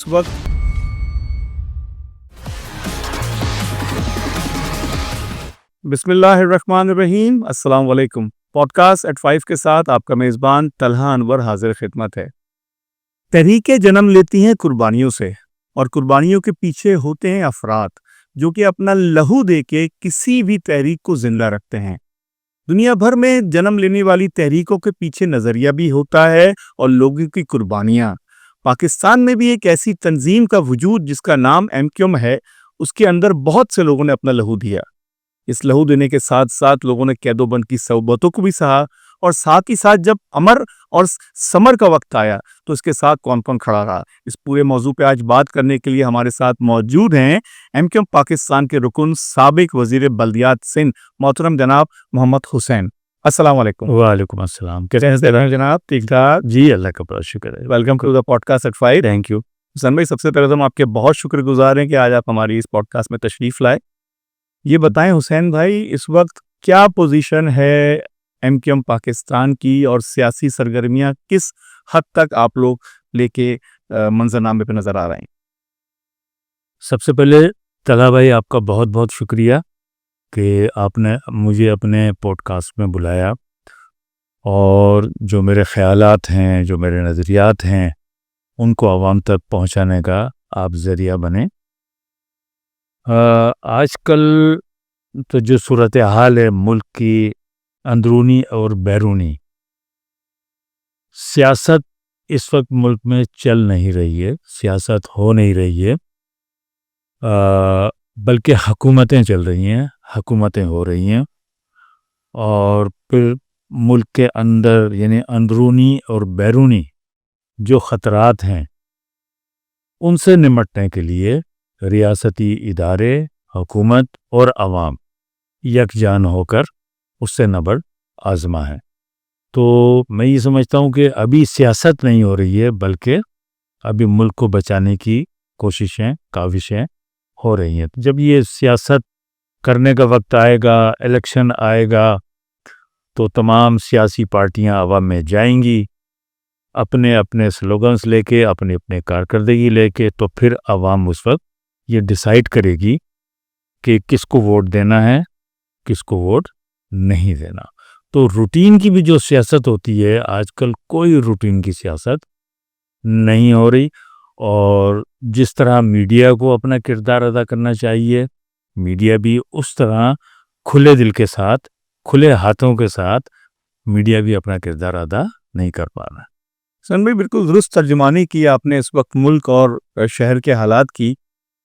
اس وقت بسم اللہ الرحمن الرحیم، السلام علیکم۔ پوڈ کاسٹ ایٹ 5 کے ساتھ آپ کا میزبان طلحہ انور حاضر خدمت ہے۔ تحریکیں جنم لیتی ہیں قربانیوں سے، اور قربانیوں کے پیچھے ہوتے ہیں افراد جو کہ اپنا لہو دے کے کسی بھی تحریک کو زندہ رکھتے ہیں۔ دنیا بھر میں جنم لینے والی تحریکوں کے پیچھے نظریہ بھی ہوتا ہے اور لوگوں کی قربانیاں۔ پاکستان میں بھی ایک ایسی تنظیم کا وجود جس کا نام MQM ہے، اس کے اندر بہت سے لوگوں نے اپنا لہو دیا۔ اس لہو دینے کے ساتھ ساتھ لوگوں نے قید و بند کی صعوبتوں کو بھی سہا، اور ساتھ ہی ساتھ جب امر اور سمر کا وقت آیا تو اس کے ساتھ کون کون کھڑا رہا۔ اس پورے موضوع پہ آج بات کرنے کے لیے ہمارے ساتھ موجود ہیں MQM پاکستان کے رکن سابق وزیر بلدیات سندھ محترم جناب محمد حسین۔ السلام علیکم۔ وعلیکم السلام۔ کیسے ہیں جناب؟ ٹھیک ٹھاک جی، اللہ کا بہت شکر ہے۔ Welcome to the podcast at 5۔ Thank you. Hussain بھائی، سب سے پہلے تو ہم آپ کے بہت شکر گزار ہیں کہ آج آپ ہماری اس پوڈ کاسٹ میں تشریف لائے۔ یہ بتائیں حسین بھائی، اس وقت کیا پوزیشن ہے MQM پاکستان کی، اور سیاسی سرگرمیاں کس حد تک آپ لوگ لے کے منظرنامے پہ نظر آ رہے ہیں؟ سب سے پہلے طلحہ بھائی، آپ کا بہت بہت شکریہ کہ آپ نے مجھے اپنے پوڈ کاسٹ میں بلایا، اور جو میرے خیالات ہیں، جو میرے نظریات ہیں، ان کو عوام تک پہنچانے کا آپ ذریعہ بنیں۔ آج کل تو جو صورتحال ہے ملک کی، اندرونی اور بیرونی سیاست اس وقت ملک میں چل نہیں رہی ہے، سیاست ہو نہیں رہی ہے، بلکہ حکومتیں چل رہی ہیں، حکومتیں ہو رہی ہیں، اور پھر ملک کے اندر یعنی اندرونی اور بیرونی جو خطرات ہیں ان سے نمٹنے کے لیے ریاستی ادارے، حکومت اور عوام یکجان ہو کر اس سے نبرد آزما ہے۔ تو میں یہ سمجھتا ہوں کہ ابھی سیاست نہیں ہو رہی ہے، بلکہ ابھی ملک کو بچانے کی کوششیں، کاوشیں ہو رہی ہیں۔ جب یہ سیاست کرنے کا وقت آئے گا، الیکشن آئے گا، تو تمام سیاسی پارٹیاں عوام میں جائیں گی اپنے اپنے سلوگنز لے کے، اپنے اپنے کارکردگی لے کے، تو پھر عوام اس وقت یہ ڈیسائیڈ کرے گی کہ کس کو ووٹ دینا ہے، کس کو ووٹ نہیں دینا۔ تو روٹین کی بھی جو سیاست ہوتی ہے، آج کل کوئی روٹین کی سیاست نہیں ہو رہی، اور جس طرح میڈیا کو اپنا کردار ادا کرنا چاہیے، میڈیا بھی اس طرح کھلے دل کے ساتھ، کھلے ہاتھوں کے ساتھ میڈیا بھی اپنا کردار ادا نہیں کر پا رہا۔ حسین بھائی، بالکل درست ترجمانی کی آپ نے اس وقت ملک اور شہر کے حالات کی۔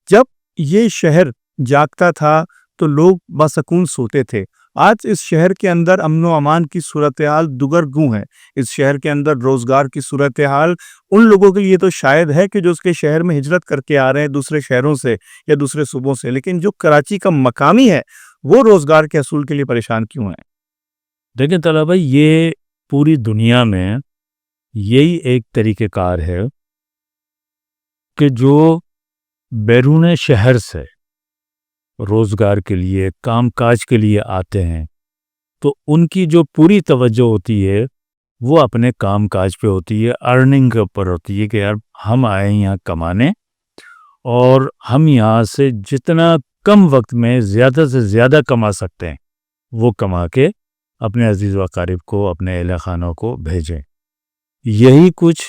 جب یہ شہر جاگتا تھا تو لوگ بسکون سوتے تھے۔ آج اس شہر کے اندر امن و امان کی صورتحال دگرگوں ہے۔ اس شہر کے اندر روزگار کی صورتحال ان لوگوں کے لیے تو شاید ہے کہ جو اس کے شہر میں ہجرت کر کے آ رہے ہیں دوسرے شہروں سے یا دوسرے صوبوں سے، لیکن جو کراچی کا مقامی ہے وہ روزگار کے حصول کے لیے پریشان کیوں ہیں؟ دیکھیں طلحہ بھائی، یہ پوری دنیا میں یہی ایک طریقہ کار ہے کہ جو بیرون شہر سے روزگار کے لیے، کام کاج کے لیے آتے ہیں، تو ان کی جو پوری توجہ ہوتی ہے وہ اپنے کام کاج پہ ہوتی ہے، ارننگ کے اوپر ہوتی ہے، کہ یار ہم آئے یہاں کمانے، اور ہم یہاں سے جتنا کم وقت میں زیادہ سے زیادہ کما سکتے ہیں وہ کما کے اپنے عزیز و اقارب کو، اپنے اہل خانوں کو بھیجیں۔ یہی کچھ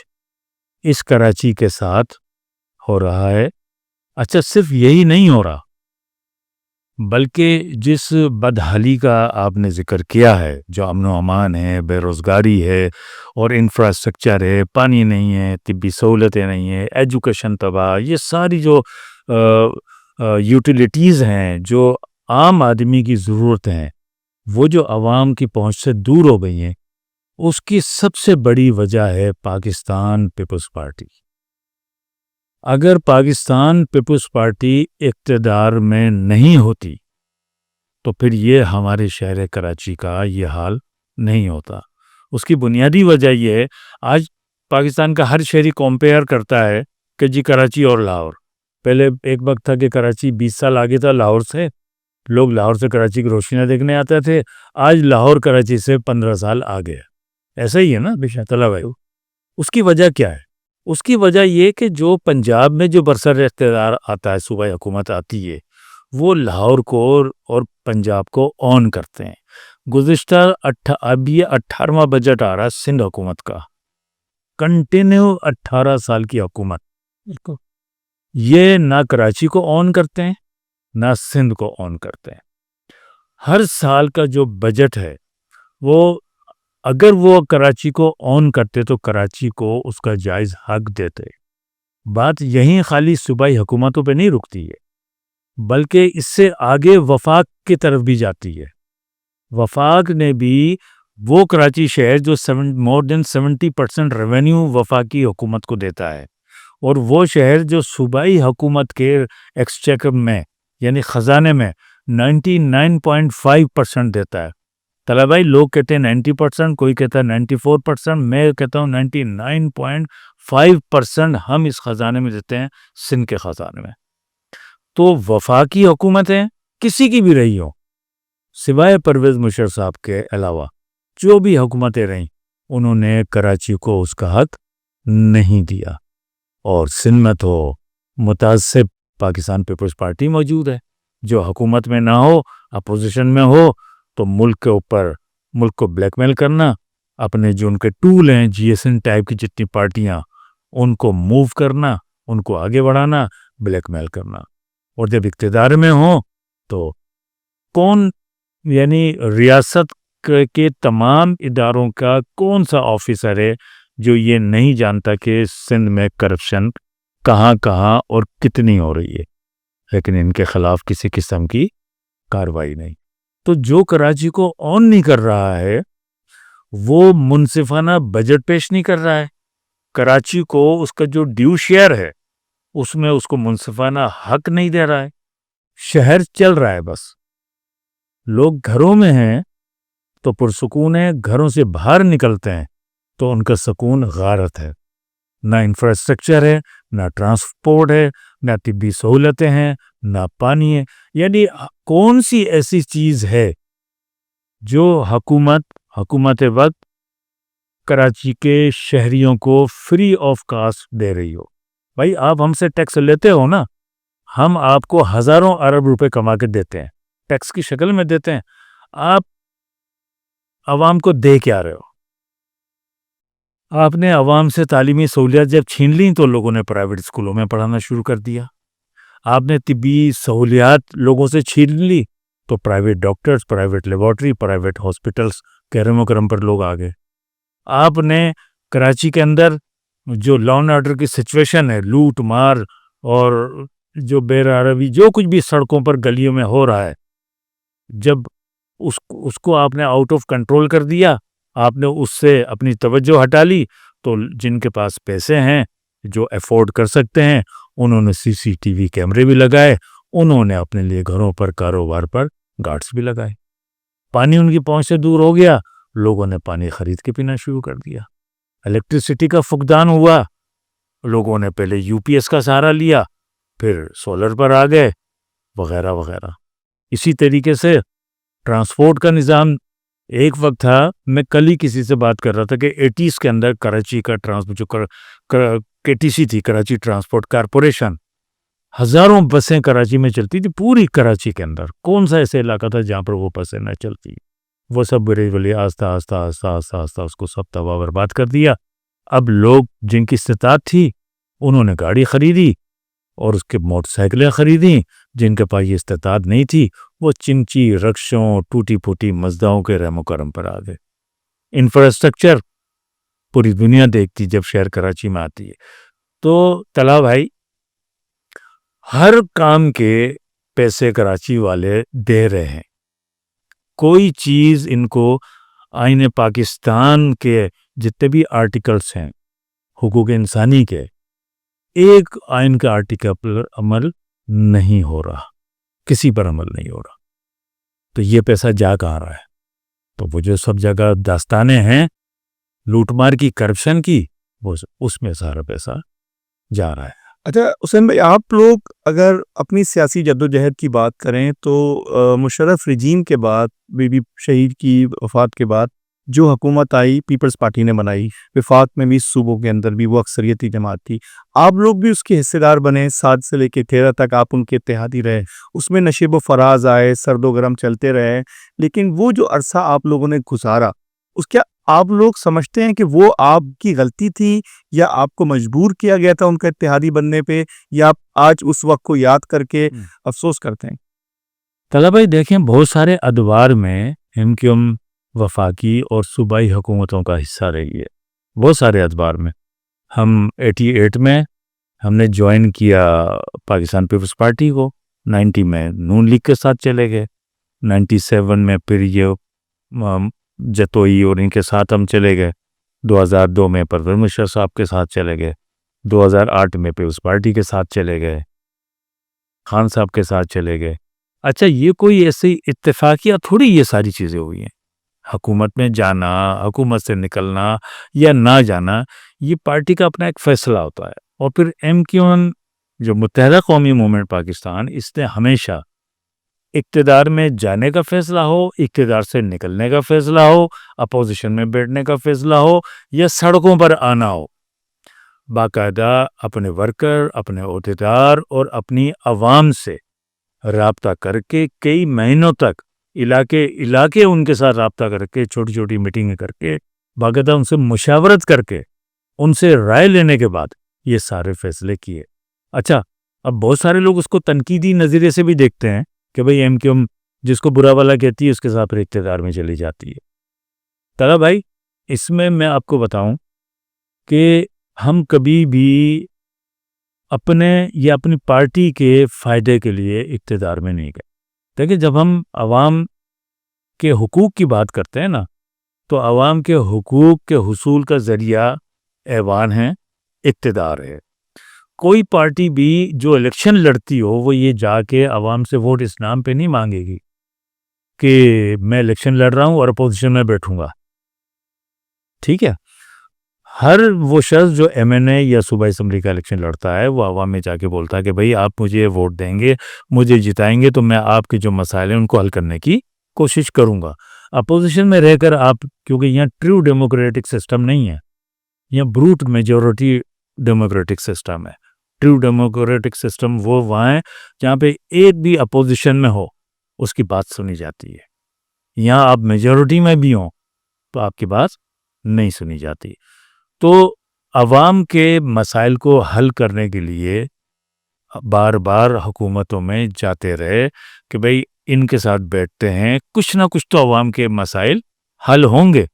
اس کراچی کے ساتھ ہو رہا ہے۔ اچھا، صرف یہی نہیں ہو رہا، بلکہ جس بدحالی کا آپ نے ذکر کیا ہے، جو امن و امان ہے، بے روزگاری ہے، اور انفراسٹرکچر ہے، پانی نہیں ہے، طبی سہولتیں نہیں ہیں، ایجوکیشن تباہ، یہ ساری جو یوٹیلیٹیز ہیں، جو عام آدمی کی ضرورت ہیں، وہ جو عوام کی پہنچ سے دور ہو گئی ہیں، اس کی سب سے بڑی وجہ ہے پاکستان پیپلز پارٹی۔ اگر پاکستان پیپلز پارٹی اقتدار میں نہیں ہوتی تو پھر یہ ہمارے شہر کراچی کا یہ حال نہیں ہوتا۔ اس کی بنیادی وجہ یہ ہے، آج پاکستان کا ہر شہری کمپیئر کرتا ہے کہ جی کراچی اور لاہور۔ پہلے ایک وقت تھا کہ کراچی 20 سال آگے تھا لاہور سے، لوگ لاہور سے کراچی کی روشنیاں دیکھنے آتے تھے، آج لاہور کراچی سے 15 سال آگے ہے۔ ایسا ہی ہے نا طلحہ بھائی؟ اس کی وجہ کیا ہے؟ اس کی وجہ یہ کہ جو پنجاب میں جو برسر اقتدار آتا ہے، صوبائی حکومت آتی ہے، وہ لاہور کو اور پنجاب کو آن کرتے ہیں. گزشتہ اب یہ 18واں بجٹ آ رہا ہے سندھ حکومت کا، کنٹینیو 18 سال کی حکومت. یہ نہ کراچی کو آن کرتے ہیں نہ سندھ کو آن کرتے ہیں. ہر سال کا جو بجٹ ہے وہ اگر وہ کراچی کو آن کرتے تو کراچی کو اس کا جائز حق دیتے. بات یہیں خالی صوبائی حکومتوں پہ نہیں رکتی ہے، بلکہ اس سے آگے وفاق کی طرف بھی جاتی ہے. وفاق نے بھی وہ کراچی شہر جو مور دین 70% ریونیو وفاقی حکومت کو دیتا ہے، اور وہ شہر جو صوبائی حکومت کے ایکسچیکر میں یعنی خزانے میں 99.5% دیتا ہے. طلبہ بھائی، لوگ کہتے ہیں 90%، کوئی کہتا ہے 94%، میں کہتا ہوں 99.5% ہم اس خزانے میں دیتے ہیں، سندھ کے خزانے میں. تو وفاقی حکومتیں کسی کی بھی رہی ہوں، سوائے پرویز مشرف صاحب کے علاوہ جو بھی حکومتیں رہیں، انہوں نے کراچی کو اس کا حق نہیں دیا. اور سندھ میں تو متعصب پاکستان پیپلز پارٹی موجود ہے، جو حکومت میں نہ ہو، اپوزیشن میں ہو، تو ملک کے اوپر ملک کو بلیک میل کرنا، اپنے جو ان کے ٹول ہیں جی ایس این ٹائپ کی جتنی پارٹیاں، ان کو موو کرنا، ان کو آگے بڑھانا، بلیک میل کرنا. اور جب اقتدار میں ہوں تو کون، یعنی ریاست کے تمام اداروں کا کون سا آفیسر ہے جو یہ نہیں جانتا کہ سندھ میں کرپشن کہاں کہاں اور کتنی ہو رہی ہے، لیکن ان کے خلاف کسی قسم کی کارروائی نہیں. تو جو کراچی کو آن نہیں کر رہا ہے وہ منصفانہ بجٹ پیش نہیں کر رہا ہے، کراچی کو اس کا جو ڈیو شیئر ہے اس میں اس کو منصفانہ حق نہیں دے رہا ہے. شہر چل رہا ہے، بس لوگ گھروں میں ہیں تو پرسکون ہیں، گھروں سے باہر نکلتے ہیں تو ان کا سکون غارت ہے. نہ انفراسٹرکچر ہے، نہ ٹرانسپورٹ ہے، نہ طبی سہولتیں ہیں، نہ پانی ہے. یعنی کون سی ایسی چیز ہے جو حکومت وقت کراچی کے شہریوں کو فری آف کاسٹ دے رہی ہو؟ بھائی آپ ہم سے ٹیکس لیتے ہو نا، ہم آپ کو ہزاروں ارب روپے کما کے دیتے ہیں، ٹیکس کی شکل میں دیتے ہیں. آپ عوام کو دے کیا رہے ہو؟ آپ نے عوام سے تعلیمی سہولیات جب چھین لیں تو لوگوں نے پرائیویٹ اسکولوں میں پڑھانا شروع کر دیا. آپ نے طبی سہولیات لوگوں سے چھین لی تو private doctors, private laboratory, private hospitals کے رم و کرم پر لوگ آ گئے. آپ نے کراچی کے اندر جو لا اینڈ آرڈر کی سچویشن ہے، لوٹ مار اور جو بے روی جو کچھ بھی سڑکوں پر گلیوں میں ہو رہا ہے، جب اس کو آپ نے آؤٹ آف کنٹرول کر دیا، آپ نے اس سے اپنی توجہ ہٹا لی، تو جن کے پاس پیسے ہیں، جو افورڈ کر سکتے ہیں، انہوں نے سی سی ٹی وی کیمرے بھی لگائے، انہوں نے اپنے لیے گھروں پر، کاروبار پر گارڈز بھی لگائے. پانی ان کی پہنچ سے دور ہو گیا، لوگوں نے پانی خرید کے پینا شروع کر دیا. الیکٹرسٹی کا فقدان ہوا، لوگوں نے پہلے یو پی ایس کا سہارا لیا، پھر سولر پر آ گئے، وغیرہ وغیرہ. اسی طریقے سے ٹرانسپورٹ کا نظام ایک وقت تھا، میں کل ہی کسی سے بات کر رہا تھا کہ 80s کے اندر کراچی کا ٹرانسپورٹ جو کے ٹی سی تھی، کراچی ٹرانسپورٹ کارپوریشن، ہزاروں بسیں کراچی میں چلتی تھی، پوری کراچی کے اندر. کون سا ایسا علاقہ تھا جہاں پر وہ بسیں نہ چلتی؟ وہ سب بڑے بڑے آہستہ آہستہ آہستہ آہستہ آہستہ اس کو سب تباہ برباد کر دیا. اب لوگ جن کی استطاعت تھی انہوں نے گاڑی خریدی اور اس کے موٹر سائیکلیں خریدیں، جن کے پاس یہ استطاعت نہیں تھی وہ چمچی، رکشوں، ٹوٹی پھوٹی مزداؤں کے رحم و کرم پر آ گئے. انفراسٹرکچر پوری دنیا دیکھتی جب شہر کراچی میں آتی ہے. تو طلعہ بھائی، ہر کام کے پیسے کراچی والے دے رہے ہیں. کوئی چیز ان کو آئین پاکستان کے جتنے بھی آرٹیکلس ہیں حقوق انسانی کے، ایک آئین کا آرٹیکل پر عمل نہیں ہو رہا، کسی پر عمل نہیں ہو رہا. تو یہ پیسہ جا کہاں رہا ہے؟ تو وہ جو سب جگہ داستانیں ہیں لوٹ مار کی، کرپشن کی، وہ اس میں سارا پیسہ جا رہا ہے. اچھا حسین بھائی، آپ لوگ اگر اپنی سیاسی جدوجہد کی بات کریں تو مشرف رجیم کے بعد، بی بی شہید کی وفات کے بعد جو حکومت آئی پیپلز پارٹی نے بنائی، وفاق میں 20 صوبوں کے اندر بھی وہ اکثریتی جماعت تھی، آپ لوگ بھی اس کے حصے دار بنے، 7 سے لے کے 13 تک آپ ان کے اتحادی رہے، اس میں نشیب و فراز آئے، سرد و گرم چلتے رہے، لیکن وہ جو عرصہ آپ لوگوں نے گزارا، اس کیا آپ لوگ سمجھتے ہیں کہ وہ آپ کی غلطی تھی یا آپ کو مجبور کیا گیا تھا ان کا اتحادی بننے پہ، یا آپ آج اس وقت کو یاد کر کے افسوس کرتے ہیں؟ طلبہ بھائی دیکھیں، بہت سارے ادوار میں ہم کی وفاقی اور صوبائی حکومتوں کا حصہ رہی ہے، بہت سارے ادوار میں. ہم 88 میں ہم نے جوائن کیا پاکستان پیپلز پارٹی کو، 90 میں نون لیگ کے ساتھ چلے گئے، 97 میں پھر یہ جتوئی اور ان کے ساتھ ہم چلے گئے، 2002 میں پرویز مشرف صاحب کے ساتھ چلے گئے، 2008 میں پیپلز پارٹی کے ساتھ چلے گئے، خان صاحب کے ساتھ چلے گئے. اچھا، یہ کوئی ایسی اتفاقیہ تھوڑی یہ ساری چیزیں ہوئی ہیں. حکومت میں جانا، حکومت سے نکلنا یا نہ جانا، یہ پارٹی کا اپنا ایک فیصلہ ہوتا ہے. اور پھر MQ جو متحدہ قومی موومنٹ پاکستان، اس نے ہمیشہ اقتدار میں جانے کا فیصلہ ہو، اقتدار سے نکلنے کا فیصلہ ہو، اپوزیشن میں بیٹھنے کا فیصلہ ہو یا سڑکوں پر آنا ہو، باقاعدہ اپنے ورکر، اپنے عہدیدار اور اپنی عوام سے رابطہ کر کے کئی مہینوں تک علاقے ان کے ساتھ رابطہ کر کے، چھوٹی چھوٹی میٹنگیں کر کے، باقاعدہ ان سے مشاورت کر کے، ان سے رائے لینے کے بعد یہ سارے فیصلے کیے. اچھا، اب بہت سارے لوگ اس کو تنقیدی نظریے سے بھی دیکھتے ہیں کہ بھئی MQ جس کو برا والا کہتی ہے اس کے ساتھ پھر اقتدار میں چلی جاتی ہے. طلعت بھائی، اس میں آپ کو بتاؤں کہ ہم کبھی بھی اپنے یا اپنی پارٹی کے فائدے کے لیے اقتدار میں نہیں گئے. دیکھیں، جب ہم عوام کے حقوق کی بات کرتے ہیں نا، تو عوام کے حقوق کے حصول کا ذریعہ ایوان ہے، اقتدار ہے. کوئی پارٹی بھی جو الیکشن لڑتی ہو وہ یہ جا کے عوام سے ووٹ اس نام پہ نہیں مانگے گی کہ میں الیکشن لڑ رہا ہوں اور اپوزیشن میں بیٹھوں گا. ٹھیک ہے، ہر وہ شخص جو MNA یا صوبائی اسمبلی کا الیکشن لڑتا ہے وہ عوام میں جا کے بولتا ہے کہ بھئی آپ مجھے ووٹ دیں گے، مجھے جتائیں گے تو میں آپ کے جو مسائل ہیں ان کو حل کرنے کی کوشش کروں گا. اپوزیشن میں رہ کر آپ، کیونکہ یہاں ٹرو ڈیموکریٹک سسٹم نہیں ہے، یہاں بروٹ میجورٹی ڈیموکریٹک سسٹم ہے. ٹرو ڈیموکریٹک سسٹم وہ وہاں ہے جہاں پہ ایک بھی اپوزیشن میں ہو اس کی بات سنی جاتی ہے. یہاں آپ میجورٹی میں بھی ہوں تو آپ کی بات نہیں سنی جاتی. تو عوام کے مسائل کو حل کرنے کے لیے بار بار حکومتوں میں جاتے رہے کہ بھئی ان کے ساتھ بیٹھتے ہیں، کچھ نہ کچھ تو عوام کے مسائل حل ہوں گے.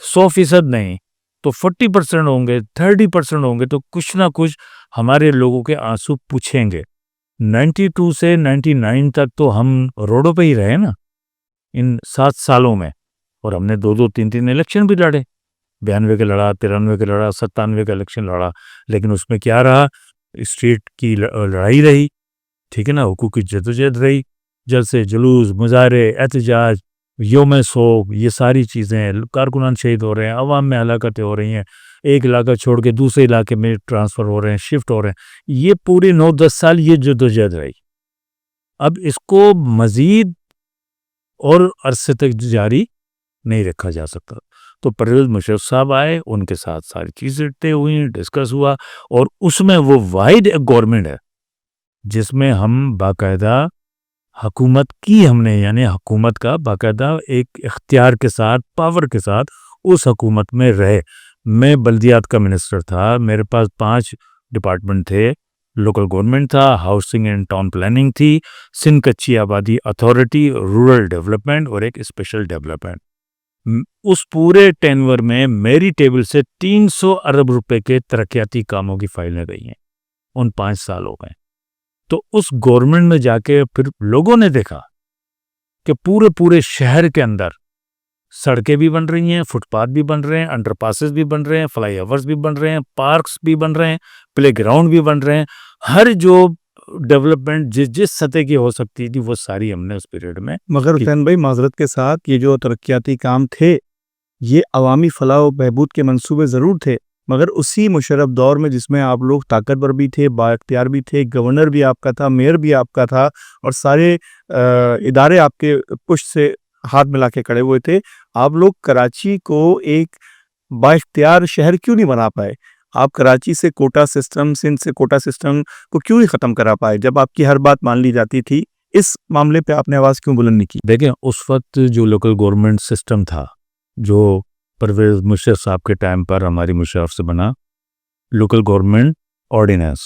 100% نہیں تو 40% ہوں گے، 30% ہوں گے، تو کچھ نہ کچھ ہمارے لوگوں کے آنسو پوچھیں گے. 92 سے 99 تک تو ہم روڈوں پہ ہی رہے نا ان 7 سالوں میں، اور ہم نے 2 3 الیکشن بھی لڑے. 92 کا لڑا، 93 کا لڑا، 97 کا الیکشن لڑا، لیکن اس میں کیا رہا؟ اسٹریٹ کی لڑائی رہی. ٹھیک ہے نا، حقوق کی جدوجہد رہی، جلسے جلوس، مظاہرے، احتجاج، یوم سوگ، یہ ساری چیزیں. کارکنان شہید ہو رہے ہیں، عوام میں ہلاکتیں ہو رہی ہیں، ایک علاقہ چھوڑ کے دوسرے علاقے میں ٹرانسفر ہو رہے ہیں، شفٹ ہو رہے ہیں. یہ پورے 9-10 سال یہ جدوجہد رہی. اب اس کو مزید اور عرصے تک جاری نہیں رکھا جا سکتا. تو پرویز مشرف صاحب آئے، ان کے ساتھ ساری چیزیں طے ہوئی، ڈسکس ہوا، اور اس میں وہ واحد ایک گورنمنٹ ہے جس میں ہم باقاعدہ حکومت کی، ہم نے یعنی حکومت کا باقاعدہ ایک اختیار کے ساتھ، پاور کے ساتھ اس حکومت میں رہے. میں بلدیات کا منسٹر تھا، میرے پاس 5 ڈپارٹمنٹ تھے. لوکل گورنمنٹ تھا، ہاؤسنگ اینڈ ٹاؤن پلاننگ تھی، سندھ کچی آبادی اتھارٹی، رورل ڈیولپمنٹ اور ایک اسپیشل ڈیولپمنٹ. اس پورے ٹینور میں میری ٹیبل سے 300 ارب روپے کے ترقیاتی کاموں کی فائلیں گئی ہیں ان 5 سالوں میں. تو اس گورنمنٹ میں جا کے پھر لوگوں نے دیکھا کہ پورے شہر کے اندر سڑکیں بھی بن رہی ہیں، فٹ پاتھ بھی بن رہے ہیں، انڈر پاسز بھی بن رہے ہیں، فلائی اوورز بھی بن رہے ہیں، پارکس بھی بن رہے ہیں، پلے گراؤنڈ بھی بن رہے ہیں. ہر جو ڈیولپمنٹ جس سطح کی ہو سکتی تھی وہ ساری ہم نے اس پیریڈ میں. مگر حسین بھائی معذرت کے ساتھ، یہ جو ترقیاتی کام تھے یہ عوامی فلاح و بہبود کے منصوبے ضرور تھے، مگر اسی مشرف دور میں جس میں آپ لوگ طاقتور بھی تھے، با اختیار بھی تھے، گورنر بھی آپ کا تھا، میئر بھی آپ کا تھا، اور سارے ادارے آپ کے پشت سے ہاتھ ملا کے کھڑے ہوئے تھے. آپ لوگ کراچی کو ایک بااختیار شہر کیوں نہیں بنا پائے؟ آپ کراچی سے کوٹا سسٹم، سندھ سے کوٹا سسٹم کو کیوں نہیں ختم کرا پائے جب آپ کی ہر بات مان لی جاتی تھی؟ اس معاملے پہ آپ نے آواز کیوں بلند نہیں کی؟ دیکھیں اس وقت جو لوکل گورنمنٹ سسٹم تھا جو پرویز مشرف صاحب کے ٹائم پر ہماری مشرف سے بنا، لوکل گورنمنٹ آرڈیننس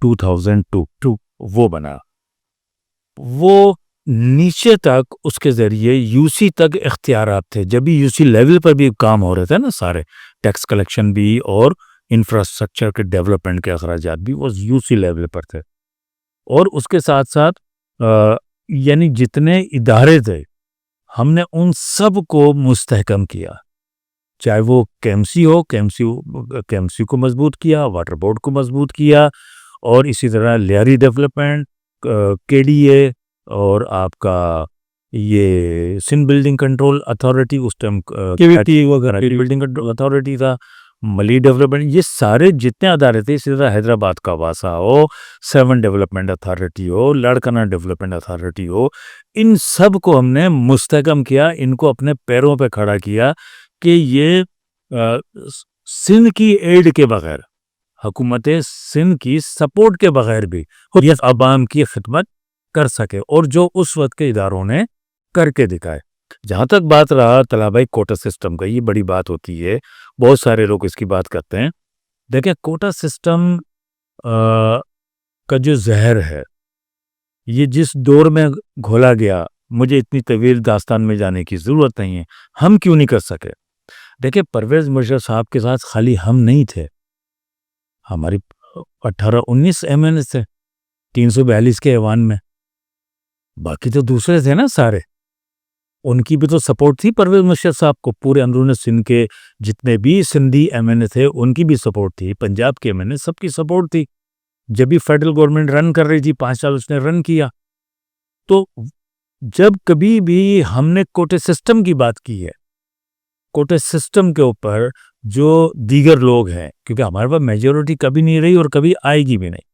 2002 وہ بنا، وہ نیچے تک اس کے ذریعے یو سی تک اختیارات تھے. جب بھی یو سی لیول پر بھی کام ہو رہے تھے نا، سارے ٹیکس کلیکشن بھی اور انفراسٹرکچر کے ڈیولپمنٹ کے اخراجات بھی وہ یو سی لیول پر تھے. اور اس کے ساتھ ساتھ یعنی جتنے ادارے تھے ہم نے ان سب کو مستحکم کیا، چاہے وہ کے ایم سی کو مضبوط کیا، واٹر بورڈ کو مضبوط کیا، اور اسی طرح لیاری ڈیولپمنٹ، کے ڈی اے، اور آپ کا یہ سندھ بلڈنگ کنٹرول اتھارٹی، اس ٹائم بلڈنگ کنٹرول اتھارٹی تھا، ملی ڈیولپمنٹ، یہ سارے جتنے ادارے تھے. اسی طرح حیدرآباد کا واسا ہو، 7 ڈیولپمنٹ اتھارٹی ہو، لاڑکانہ ڈیولپمنٹ اتھارٹی ہو، ان سب کو ہم نے مستحکم کیا، ان کو اپنے پیروں پہ کھڑا کیا کہ یہ سندھ کی ایڈ کے بغیر، حکومت سندھ کی سپورٹ کے بغیر بھی یہ عوام کی خدمت کر سکے، اور جو اس وقت کے اداروں نے کر کے دکھائے. جہاں تک بات رہا طلحہ بھائی کوٹا سسٹم کا، یہ بڑی بات ہوتی ہے، بہت سارے لوگ اس کی بات کرتے ہیں. دیکھیں کوٹا سسٹم کا جو زہر ہے، یہ جس دور میں گھولا گیا، مجھے اتنی طویل داستان میں جانے کی ضرورت نہیں ہے. ہم کیوں نہیں کر سکے؟ دیکھیں پرویز مشرف صاحب کے ساتھ خالی ہم نہیں تھے، ہماری 18-19 ایم این اے تھے 342 کے ایوان میں، باقی تو دوسرے تھے نا سارے، ان کی بھی تو سپورٹ تھی پرویز مشرف صاحب کو. پورے اندرون سندھ کے جتنے بھی سندھی ایم این اے تھے ان کی بھی سپورٹ تھی، پنجاب کے ایم این اے سب کی سپورٹ تھی. جب بھی فیڈرل گورنمنٹ رن کر رہی تھی 5 سال اس نے رن کیا. تو جب کبھی بھی ہم نے کوٹے سسٹم کی بات کی ہے، کوٹے سسٹم کے اوپر جو دیگر لوگ ہیں، کیونکہ ہمارے پاس میجورٹی کبھی نہیں رہی اور کبھی آئے گی بھی نہیں،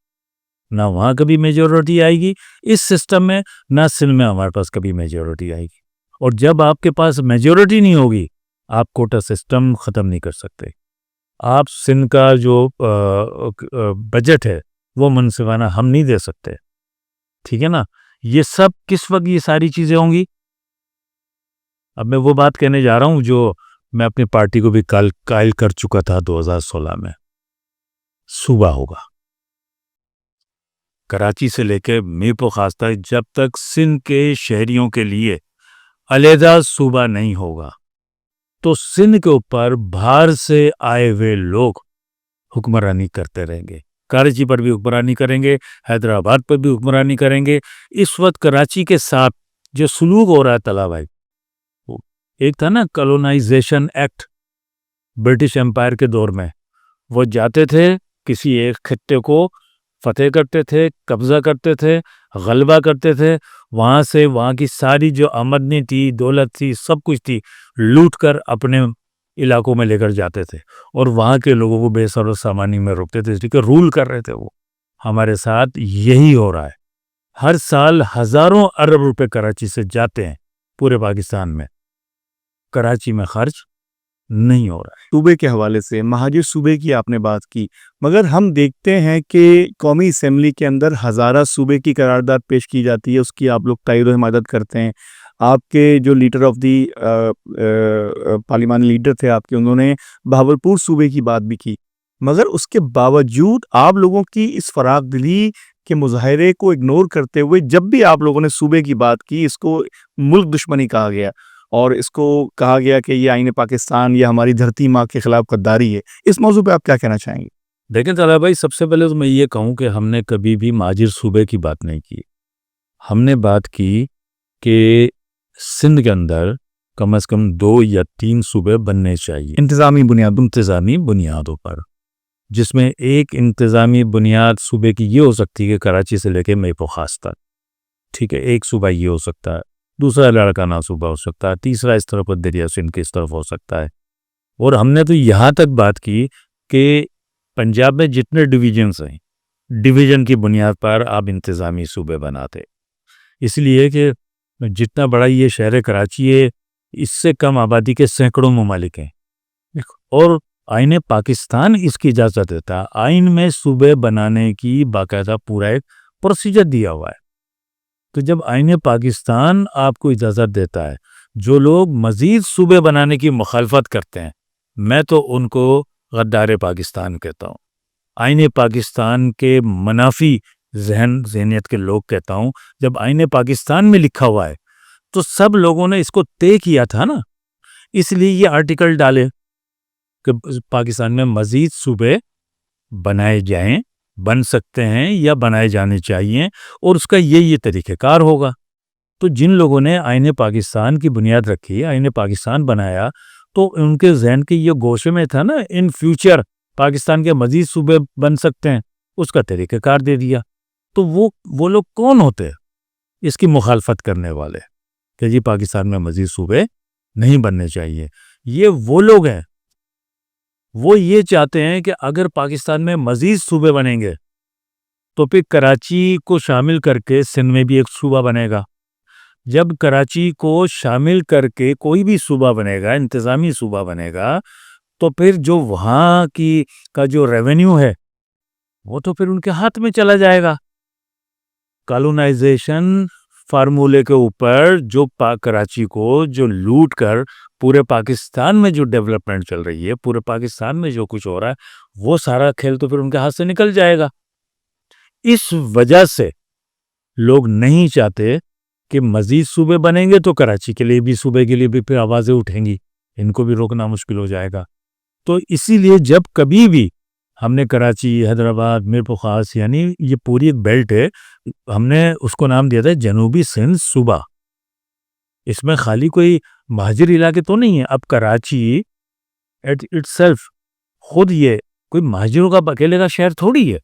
نہ وہاں کبھی میجورٹی آئے گی اس سسٹم میں، نہ سندھ میں ہمارے پاس کبھی میجورٹی آئے گی. اور جب آپ کے پاس میجورٹی نہیں ہوگی آپ کوٹا سسٹم ختم نہیں کر سکتے. آپ سندھ کا جو بجٹ ہے وہ منصفانہ ہم نہیں دے سکتے، ٹھیک ہے نا. یہ سب کس وقت یہ ساری چیزیں ہوں گی؟ اب میں وہ بات کہنے جا رہا ہوں جو میں اپنی پارٹی کو بھی قائل کر چکا تھا 2016 میں. صوبہ ہوگا کراچی سے لے کے میرپور خاص تک، جب تک سندھ کے شہریوں کے لیے علیحدہ صوبہ نہیں ہوگا تو سندھ کے اوپر باہر سے آئے ہوئے لوگ حکمرانی کرتے رہیں گے. کراچی پر بھی حکمرانی کریں گے، حیدرآباد پر بھی حکمرانی کریں گے. اس وقت کراچی کے ساتھ جو سلوک ہو رہا ہے طلحہ بھائی، ایک تھا نا کالونائزیشن ایکٹ برٹش امپائر کے دور میں، وہ جاتے تھے کسی ایک خطے کو فتح کرتے تھے، قبضہ کرتے تھے، غلبہ کرتے تھے، وہاں سے وہاں کی ساری جو آمدنی تھی، دولت تھی، سب کچھ تھی، لوٹ کر اپنے علاقوں میں لے کر جاتے تھے، اور وہاں کے لوگوں کو بے سر و سامانی میں روکتے تھے، ٹھیک ہے، رول کر رہے تھے. وہ ہمارے ساتھ یہی ہو رہا ہے. ہر سال ہزاروں ارب روپے کراچی سے جاتے ہیں پورے پاکستان میں، کراچی میں خرچ نہیں ہو رہا ہے. صوبے کے حوالے سے مہاجر صوبے کی آپ نے بات کی، مگر ہم دیکھتے ہیں کہ قومی اسمبلی کے اندر ہزارہ صوبے کی قرارداد پیش کی جاتی ہے، اس کی آپ لوگ تائید و حمایت کرتے ہیں. آپ کے جو لیڈر آف دی پارلیمانی لیڈر تھے آپ کے، انہوں نے بہاولپور صوبے کی بات بھی کی، مگر اس کے باوجود آپ لوگوں کی اس فراخ دلی کے مظاہرے کو اگنور کرتے ہوئے جب بھی آپ لوگوں نے صوبے کی بات کی، اس کو ملک دشمنی کہا گیا، اور اس کو کہا گیا کہ یہ آئین پاکستان یا ہماری دھرتی ماں کے خلاف غداری ہے. اس موضوع پہ آپ کیا کہنا چاہیں گے؟ دیکھیں طلحہ بھائی، سب سے پہلے تو میں یہ کہوں کہ ہم نے کبھی بھی مہاجر صوبے کی بات نہیں کی. ہم نے بات کی کہ سندھ کے اندر کم از کم 2 یا 3 صوبے بننے چاہیے انتظامی بنیادوں پر، جس میں ایک انتظامی بنیاد صوبے کی یہ ہو سکتی ہے کہ کراچی سے لے کے میرپور خاص تک، ٹھیک ہے، ایک صوبہ یہ ہو سکتا ہے، دوسرا لاڑکانہ صوبہ ہو سکتا ہے، تیسرا اس طرف دریا سندھ کی اس طرف ہو سکتا ہے. اور ہم نے تو یہاں تک بات کی کہ پنجاب میں جتنے ڈویژنز ہیں، ڈویژن کی بنیاد پر آپ انتظامی صوبے بناتے، اس لیے کہ جتنا بڑا یہ شہر کراچی ہے اس سے کم آبادی کے سینکڑوں ممالک ہیں، اور آئین پاکستان اس کی اجازت دیتا ہے۔ آئین میں صوبے بنانے کی باقاعدہ پورا ایک پروسیجر دیا ہوا ہے۔ تو جب آئین پاکستان آپ کو اجازت دیتا ہے، جو لوگ مزید صوبے بنانے کی مخالفت کرتے ہیں، میں تو ان کو غدار پاکستان کہتا ہوں، آئین پاکستان کے منافی ذہنیت کے لوگ کہتا ہوں۔ جب آئین پاکستان میں لکھا ہوا ہے تو سب لوگوں نے اس کو طے کیا تھا نا، اس لیے یہ آرٹیکل ڈالے کہ پاکستان میں مزید صوبے بنائے جائیں، بن سکتے ہیں یا بنائے جانے چاہیے، اور اس کا یہ طریقہ کار ہوگا۔ تو جن لوگوں نے آئین پاکستان کی بنیاد رکھی، آئین پاکستان بنایا، تو ان کے ذہن کے یہ گوشے میں تھا نا ان فیوچر پاکستان کے مزید صوبے بن سکتے ہیں، اس کا طریقہ کار دے دیا۔ تو وہ لوگ کون ہوتے اس کی مخالفت کرنے والے کہ جی پاکستان میں مزید صوبے نہیں بننے چاہیے؟ یہ وہ لوگ ہیں، وہ یہ چاہتے ہیں کہ اگر پاکستان میں مزید صوبے بنیں گے تو پھر کراچی کو شامل کر کے سندھ میں بھی ایک صوبہ بنے گا۔ جب کراچی کو شامل کر کے کوئی بھی صوبہ بنے گا، انتظامی صوبہ بنے گا، تو پھر جو وہاں کا جو ریونیو ہے وہ تو پھر ان کے ہاتھ میں چلا جائے گا۔ کالونائزیشن فارمولے کے اوپر جو کراچی کو جو لوٹ کر پورے پاکستان میں جو ڈیولپمنٹ چل رہی ہے، پورے پاکستان میں جو کچھ ہو رہا ہے، وہ سارا کھیل تو پھر ان کے ہاتھ سے نکل جائے گا۔ اس وجہ سے لوگ نہیں چاہتے کہ مزید صوبے بنیں گے تو کراچی کے لیے بھی، صوبے کے لیے بھی پھر آوازیں اٹھیں گی، ان کو بھی روکنا مشکل ہو جائے گا۔ تو اسی لیے جب کبھی بھی ہم نے کراچی، حیدرآباد، میرپور خاص، یعنی یہ پوری ایک بیلٹ ہے، ہم نے اس کو نام دیا تھا جنوبی سندھ صوبہ۔ اس میں خالی کوئی مہاجر علاقے تو نہیں ہے۔ اب کراچی ایٹ اٹ سیلف خود یہ کوئی مہاجروں کا اکیلے کا شہر تھوڑی ہے۔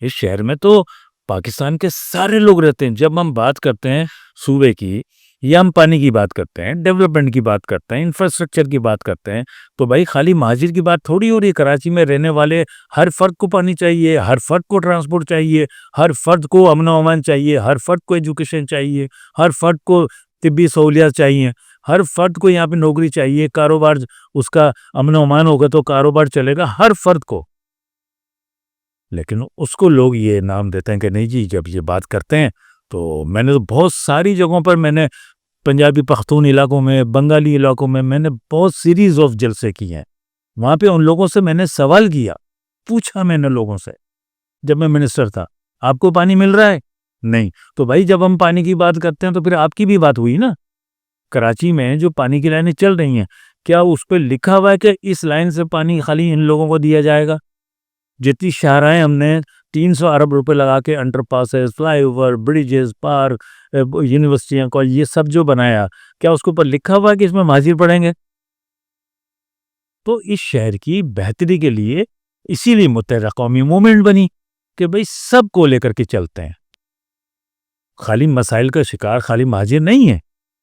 اس شہر میں تو پاکستان کے سارے لوگ رہتے ہیں۔ جب ہم بات کرتے ہیں صوبے کی، یا ہم پانی کی بات کرتے ہیں، ڈیولپمنٹ کی بات کرتے ہیں، انفراسٹرکچر کی بات کرتے ہیں، تو بھائی خالی مہاجر کی بات تھوڑی ہو رہی ہے۔ کراچی میں رہنے والے ہر فرد کو پانی چاہیے، ہر فرد کو ٹرانسپورٹ چاہیے، ہر فرد کو امن و امان چاہیے، ہر فرد کو ایجوکیشن چاہیے، ہر فرد کو طبی سہولیات چاہیے، ہر فرد کو یہاں پہ نوکری چاہیے، کاروبار اس کا امن و امان ہوگا تو کاروبار چلے گا ہر فرد کو۔ لیکن اس کو لوگ یہ نام دیتے ہیں کہ نہیں جی، جب یہ بات کرتے ہیں تو میں نے تو بہت ساری جگہوں پر، میں نے پنجابی پختون علاقوں میں، بنگالی علاقوں میں نے بہت سیریز آف جلسے کی ہیں۔ وہاں پہ ان لوگوں سے میں نے سوال کیا، پوچھا میں نے لوگوں سے، جب میں منسٹر تھا، آپ کو پانی مل رہا ہے؟ نہیں۔ تو بھائی جب ہم پانی کی بات کرتے ہیں تو پھر آپ کی بھی بات ہوئی نا۔ کراچی میں جو پانی کی لائنیں چل رہی ہیں، کیا اس پہ لکھا ہوا ہے کہ اس لائن سے پانی خالی ان لوگوں کو دیا جائے گا؟ جتنی شاہراہیں ہم نے 300 ارب روپے لگا کے under passes, fly over, bridges, park, یونیورسٹیاں، کالج، یہ سب جو بنایا، کیا اس کے اوپر لکھا ہوا ہے کہ اس میں مہاجر پڑھیں گے؟ تو اس شہر کی بہتری کے لیے اسی لیے متحدہ قومی موومنٹ بنی کہ بھئی سب کو لے کر کے چلتے ہیں۔ خالی مسائل کا شکار خالی مہاجر نہیں ہے،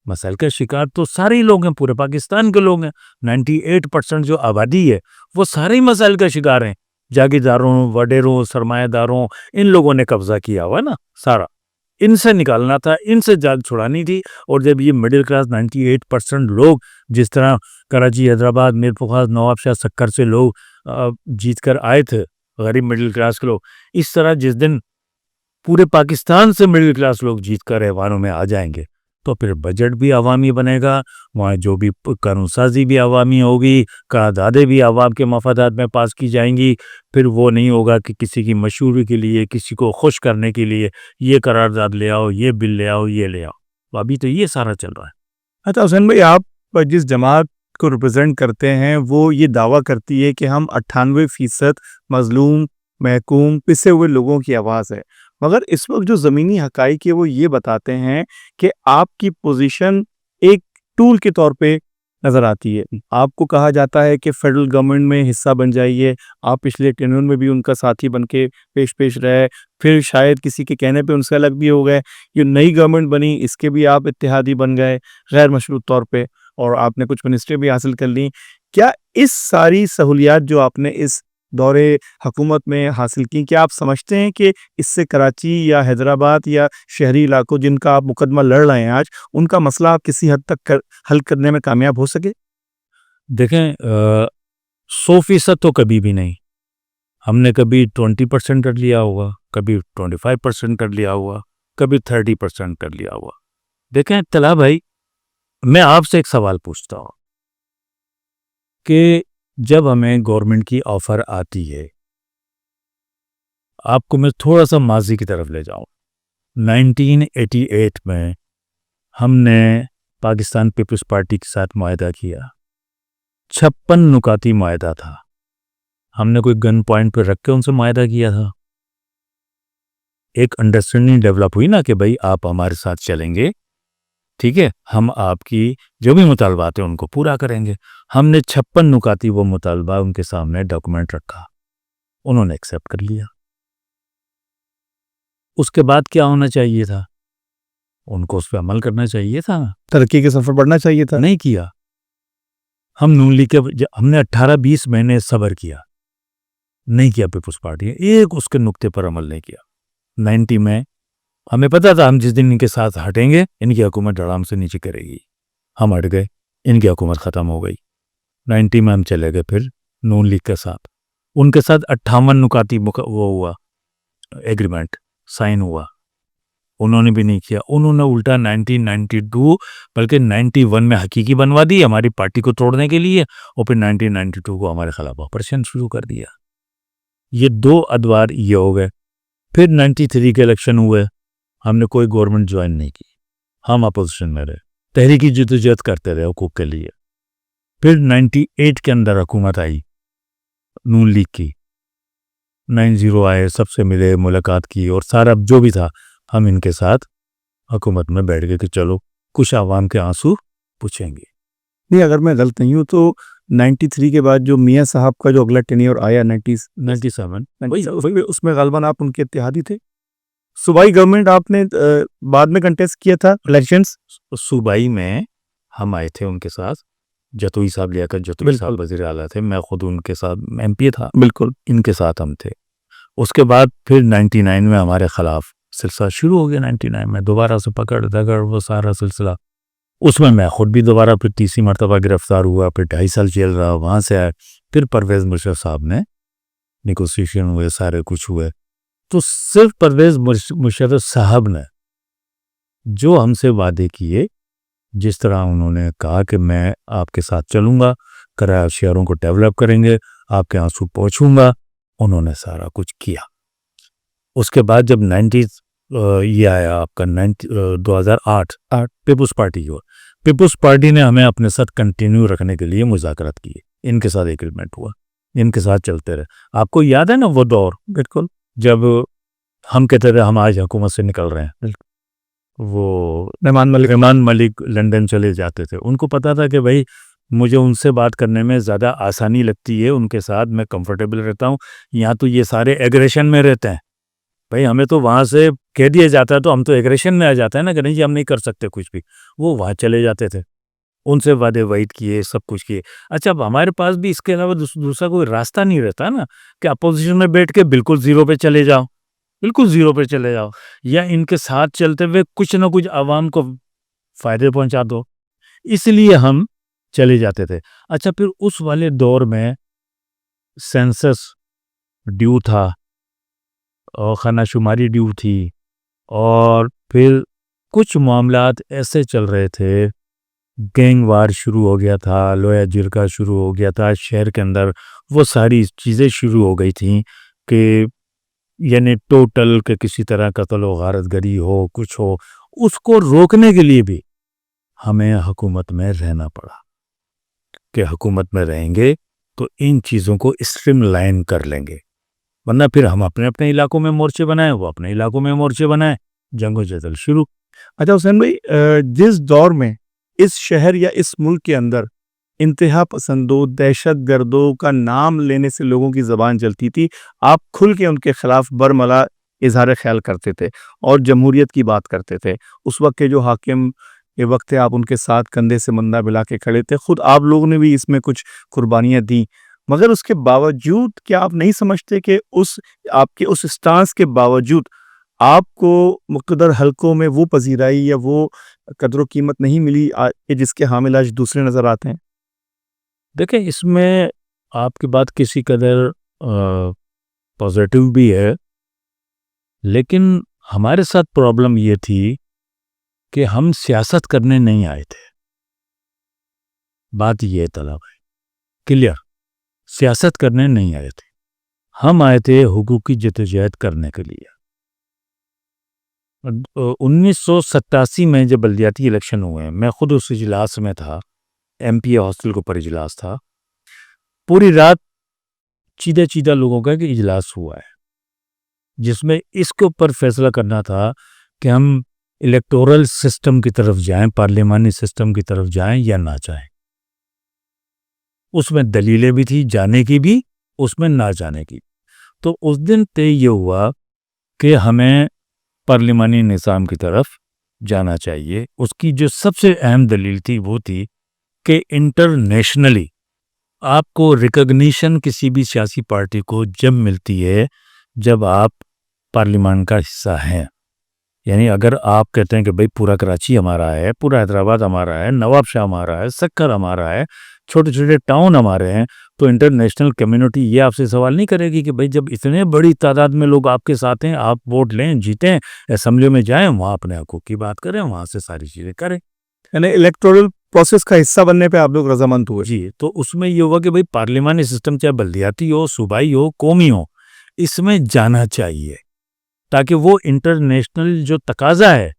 مسائل کا شکار تو سارے لوگ ہیں، پورے پاکستان کے لوگ ہیں۔ 98% جو آبادی ہے وہ سارے مسائل کا شکار ہیں۔ جاگیرداروں، وڈیروں، سرمایہ داروں، ان لوگوں نے قبضہ کیا ہوا ہے نا سارا۔ ان سے نکالنا تھا، ان سے جان چھڑانی تھی۔ اور جب یہ مڈل کلاس 98% لوگ، جس طرح کراچی، حیدرآباد، میرپور خاص، نواب شاہ سکر سے لوگ جیت کر آئے تھے، غریب مڈل کلاس کے لوگ، اس طرح جس دن پورے پاکستان سے مڈل کلاس لوگ جیت کر ایوانوں میں آ جائیں گے تو پھر بجٹ بھی عوامی بنے گا، وہاں جو بھی قانون سازی بھی عوامی ہوگی، قراردادیں بھی عوام کے مفادات میں پاس کی جائیں گی۔ پھر وہ نہیں ہوگا کہ کسی کی مشہوری کے لیے، کسی کو خوش کرنے کے لیے یہ قرارداد لے آؤ، یہ بل لے آؤ، یہ لے آؤ۔ تو ابھی تو یہ سارا چل رہا ہے۔ اچھا حسین بھائی، آپ جس جماعت کو ریپرزینٹ کرتے ہیں وہ یہ دعویٰ کرتی ہے کہ ہم 98% مظلوم، محکوم، پسے ہوئے لوگوں کی آواز ہے، مگر اس وقت جو زمینی حقائق ہے وہ یہ بتاتے ہیں کہ آپ کی پوزیشن ایک ٹول کے طور پہ نظر آتی ہے۔ آپ کو کہا جاتا ہے کہ فیڈرل گورنمنٹ میں حصہ بن جائیے، آپ پچھلے ٹینیور میں بھی ان کا ساتھی بن کے پیش رہے، پھر شاید کسی کے کہنے پہ ان سے الگ بھی ہو گئے، یہ نئی گورنمنٹ بنی اس کے بھی آپ اتحادی بن گئے غیر مشروط طور پہ، اور آپ نے کچھ منسٹری بھی حاصل کر لی۔ کیا اس ساری سہولیات جو آپ نے اس دور حکومت میں حاصل کی. کیا آپ سمجھتے ہیں کہ اس سے کراچی یا حیدرآباد یا شہری علاقوں جن کا آپ مقدمہ لڑ رہے ہیں آج، ان کا مسئلہ آپ کسی حد تک حل کرنے میں کامیاب ہو سکے؟ دیکھیں 100% تو کبھی بھی نہیں. ہم نے کبھی 20% کر لیا ہوگا, کبھی 25% کر لیا ہوگا, کبھی 30% کر لیا ہوگا. دیکھیں طلحہ بھائی, میں آپ سے ایک سوال پوچھتا ہوں کہ جب ہمیں گورنمنٹ کی آفر آتی ہے, آپ کو میں تھوڑا سا ماضی کی طرف لے جاؤں. 1988 میں ہم نے پاکستان پیپلز پارٹی کے ساتھ معاہدہ کیا. 56 نکاتی معاہدہ تھا. ہم نے کوئی گن پوائنٹ پہ رکھ کے ان سے معاہدہ کیا تھا. ایک انڈرسٹینڈنگ ڈیولپ ہوئی نا کہ بھائی آپ ہمارے ساتھ چلیں گے, ٹھیک ہے, ہم آپ کی جو بھی مطالبات ہیں ان کو پورا کریں گے. ہم نے 56 نکاتی وہ مطالبہ ان کے سامنے ڈاکومنٹ رکھا, انہوں نے ایکسیپٹ کر لیا. اس کے بعد کیا ہونا چاہیے تھا؟ ان کو اس پہ عمل کرنا چاہیے تھا, ترقی کے سفر بڑھنا چاہیے تھا. نہیں کیا. ہم نون لیگ کے ہم نے 18-20 مہینے صبر کیا, نہیں کیا. پیپلز پارٹی ایک اس کے نقطے پر عمل نہیں کیا. 90 میں ہمیں پتا تھا ہم جس دن ان کے ساتھ ہٹیں گے ان کی حکومت ڈھڑام سے نیچے کرے گی. ہم ہٹ گئے, ان کی حکومت ختم ہو گئی. 90 میں ہم چلے گئے پھر نون لیگ کے ساتھ. ان کے ساتھ 58 نکاتی وہ ہوا ایگریمنٹ سائن ہوا, انہوں نے بھی نہیں کیا. انہوں نے الٹا 1992 بلکہ 91 میں حقیقی بنوا دی ہماری پارٹی کو توڑنے کے لیے, اور پھر 1992 کو ہمارے خلاف آپریشن شروع کر دیا. یہ دو ادوار یہ ہو گئے. پھر 93 کے الیکشن ہوئے, ہم نے کوئی گورنمنٹ جوائن نہیں کی, ہم اپوزیشن میں رہے, تحریکی جدوجہد کرتے رہے حقوق کے لیے. پھر 98 کے اندر حکومت آئی نون لیگ کی, 90 آئے, سب سے ملے, ملاقات کی, اور سارا جو بھی تھا ہم ان کے ساتھ حکومت میں بیٹھ گئے کہ چلو کچھ عوام کے آنسو پوچھیں گے. نہیں, اگر میں غلط نہیں ہوں تو 93 کے بعد جو میاں صاحب کا جو اگلا ٹینیور آیا 97 اس میں غالباً آپ ان کے اتحادی تھے. صوبائی گورنمنٹ آپ نے بعد میں کنٹیسٹ کیا تھا الیکشنز. صوبائی میں ہم آئے تھے ان کے ساتھ, جتوئی صاحب لیا کر, جتوئی صاحب وزیر اعلیٰ تھے, میں خود ان کے ساتھ ایم پی تھا, بالکل ان کے ساتھ ہم تھے. اس کے بعد پھر 99 میں ہمارے خلاف سلسلہ شروع ہو گیا. 99 میں دوبارہ سے پکڑ دگڑ وہ سارا سلسلہ. اس میں خود بھی دوبارہ پھر تیسری مرتبہ گرفتار ہوا, پھر 2.5 سال جیل رہا. وہاں سے آئے, پھر پرویز مشرف صاحب نے نیگوسیشن ہوئے, سارے کچھ ہوئے. تو صرف پرویز مشرف صاحب نے جو ہم سے وعدے کیے, جس طرح انہوں نے کہا کہ میں آپ کے ساتھ چلوں گا, کرایہ شہروں کو ڈیولپ کریں گے, آپ کے آنسو پہنچوں گا, انہوں نے سارا کچھ کیا. اس کے بعد جب 90 یہ آیا آپ کا 2008 پیپلز پارٹی ہوا, پیپلز پارٹی نے ہمیں اپنے ساتھ کنٹینیو رکھنے کے لیے مذاکرات کیے, ان کے ساتھ ایگریمنٹ ہوا, ان کے ساتھ چلتے رہے. آپ کو یاد ہے نا وہ دور, بالکل, جب ہم کہتے تھے ہم آج حکومت سے نکل رہے ہیں, وہ رحمان ملک لنڈن چلے جاتے تھے. ان کو پتا تھا کہ بھائی مجھے ان سے بات کرنے میں زیادہ آسانی لگتی ہے, ان کے ساتھ میں کمفرٹیبل رہتا ہوں. یہاں تو یہ سارے ایگریشن میں رہتے ہیں, بھائی ہمیں تو وہاں سے کہہ دیا جاتا ہے تو ہم تو ایگریشن میں آ جاتے ہیں نا کہ نہیں جی ہم نہیں کر سکتے کچھ بھی. وہ وہاں چلے جاتے تھے, ان سے وعدے وعید کیے, سب کچھ کیے. اچھا, اب ہمارے پاس بھی اس کے علاوہ دوسرا کوئی راستہ نہیں رہتا نا کہ اپوزیشن میں بیٹھ کے بالکل زیرو پہ چلے جاؤ, بالکل زیرو پہ چلے جاؤ, یا ان کے ساتھ چلتے ہوئے کچھ نہ کچھ عوام کو فائدے پہنچا دو. اس لیے ہم چلے جاتے تھے. اچھا, پھر اس والے دور میں سینسس ڈیو تھا, اور خانہ شماری ڈیو تھی, اور پھر کچھ معاملات ایسے چل رہے تھے, گینگ وار شروع ہو گیا تھا, لویا جرگہ شروع ہو گیا تھا شہر کے اندر. وہ ساری چیزیں شروع ہو گئی تھیں کہ یعنی ٹوٹل کہ کسی طرح قتل و غارت گری ہو, کچھ ہو. اس کو روکنے کے لیے بھی ہمیں حکومت میں رہنا پڑا کہ حکومت میں رہیں گے تو ان چیزوں کو اسٹریم لائن کر لیں گے, ورنہ پھر ہم اپنے اپنے علاقوں میں مورچے بنائیں, وہ اپنے علاقوں میں مورچے بنائیں, جنگ و جدل شروع. اچھا حسین بھائی, جس دور میں اس شہر یا اس ملک کے اندر انتہا پسندوں, دہشت گردوں کا نام لینے سے لوگوں کی زبان چلتی تھی, آپ کھل کے ان کے خلاف برملا اظہار خیال کرتے تھے اور جمہوریت کی بات کرتے تھے. اس وقت کے جو حاکم یہ وقت ہے آپ ان کے ساتھ کندھے سے مندہ ملا کے کھڑے تھے. خود آپ لوگوں نے بھی اس میں کچھ قربانیاں دیں, مگر اس کے باوجود کیا آپ نہیں سمجھتے کہ آپ کے اس اسٹانس کے باوجود آپ کو مقتدر حلقوں میں وہ پذیرائی یا وہ قدر و قیمت نہیں ملی کہ جس کے حامل آج دوسرے نظر آتے ہیں؟ دیکھیں اس میں آپ کی بات کسی قدر پازیٹیو بھی ہے، لیکن ہمارے ساتھ پرابلم یہ تھی کہ ہم سیاست کرنے نہیں آئے تھے. بات یہ طلب ہے کلیئر، سیاست کرنے نہیں آئے تھے، ہم آئے تھے حقوقی جدوجہد کرنے کے لیے. 1987 میں جب بلدیاتی الیکشن ہوئے، میں خود اس اجلاس میں تھا، ایم پی اے ہاسٹل کے اوپر اجلاس تھا. پوری رات چیدہ لوگوں کا ایک اجلاس ہوا ہے جس میں اس کے اوپر فیصلہ کرنا تھا کہ ہم الیکٹورل سسٹم کی طرف جائیں، پارلیمانی سسٹم کی طرف جائیں یا نہ جائیں. اس میں دلیلیں بھی تھی جانے کی بھی، اس میں نہ جانے کی. تو اس دن طے یہ ہوا کہ ہمیں پارلیمانی نظام کی طرف جانا چاہیے. اس کی جو سب سے اہم دلیل تھی وہ تھی کہ انٹرنیشنلی آپ کو ریکگنیشن کسی بھی سیاسی پارٹی کو جب ملتی ہے جب آپ پارلیمان کا حصہ ہیں. یعنی اگر آپ کہتے ہیں کہ بھئی پورا کراچی ہمارا ہے، پورا حیدرآباد ہمارا ہے، نواب شاہ ہمارا ہے، سکھر ہمارا ہے، چھوٹے چھوٹے ٹاؤن ہمارے ہیں، تو انٹرنیشنل کمیونٹی یہ آپ سے سوال نہیں کرے گی کہ بھئی جب اتنے بڑی تعداد میں لوگ آپ کے ساتھ ہیں، آپ ووٹ لیں، جیتیں، اسمبلی میں جائیں، وہاں اپنے حقوق کی بات کریں، وہاں سے ساری چیزیں کریں. یعنی الیکٹورل پروسیس کا حصہ بننے پہ آپ لوگ رضامند ہوئے. جی، تو اس میں یہ ہوا کہ بھئی پارلیمانی سسٹم چاہے بلدیاتی ہو، صوبائی ہو، قومی ہو، اس میں جانا چاہیے تاکہ وہ انٹرنیشنل جو تقاضا ہے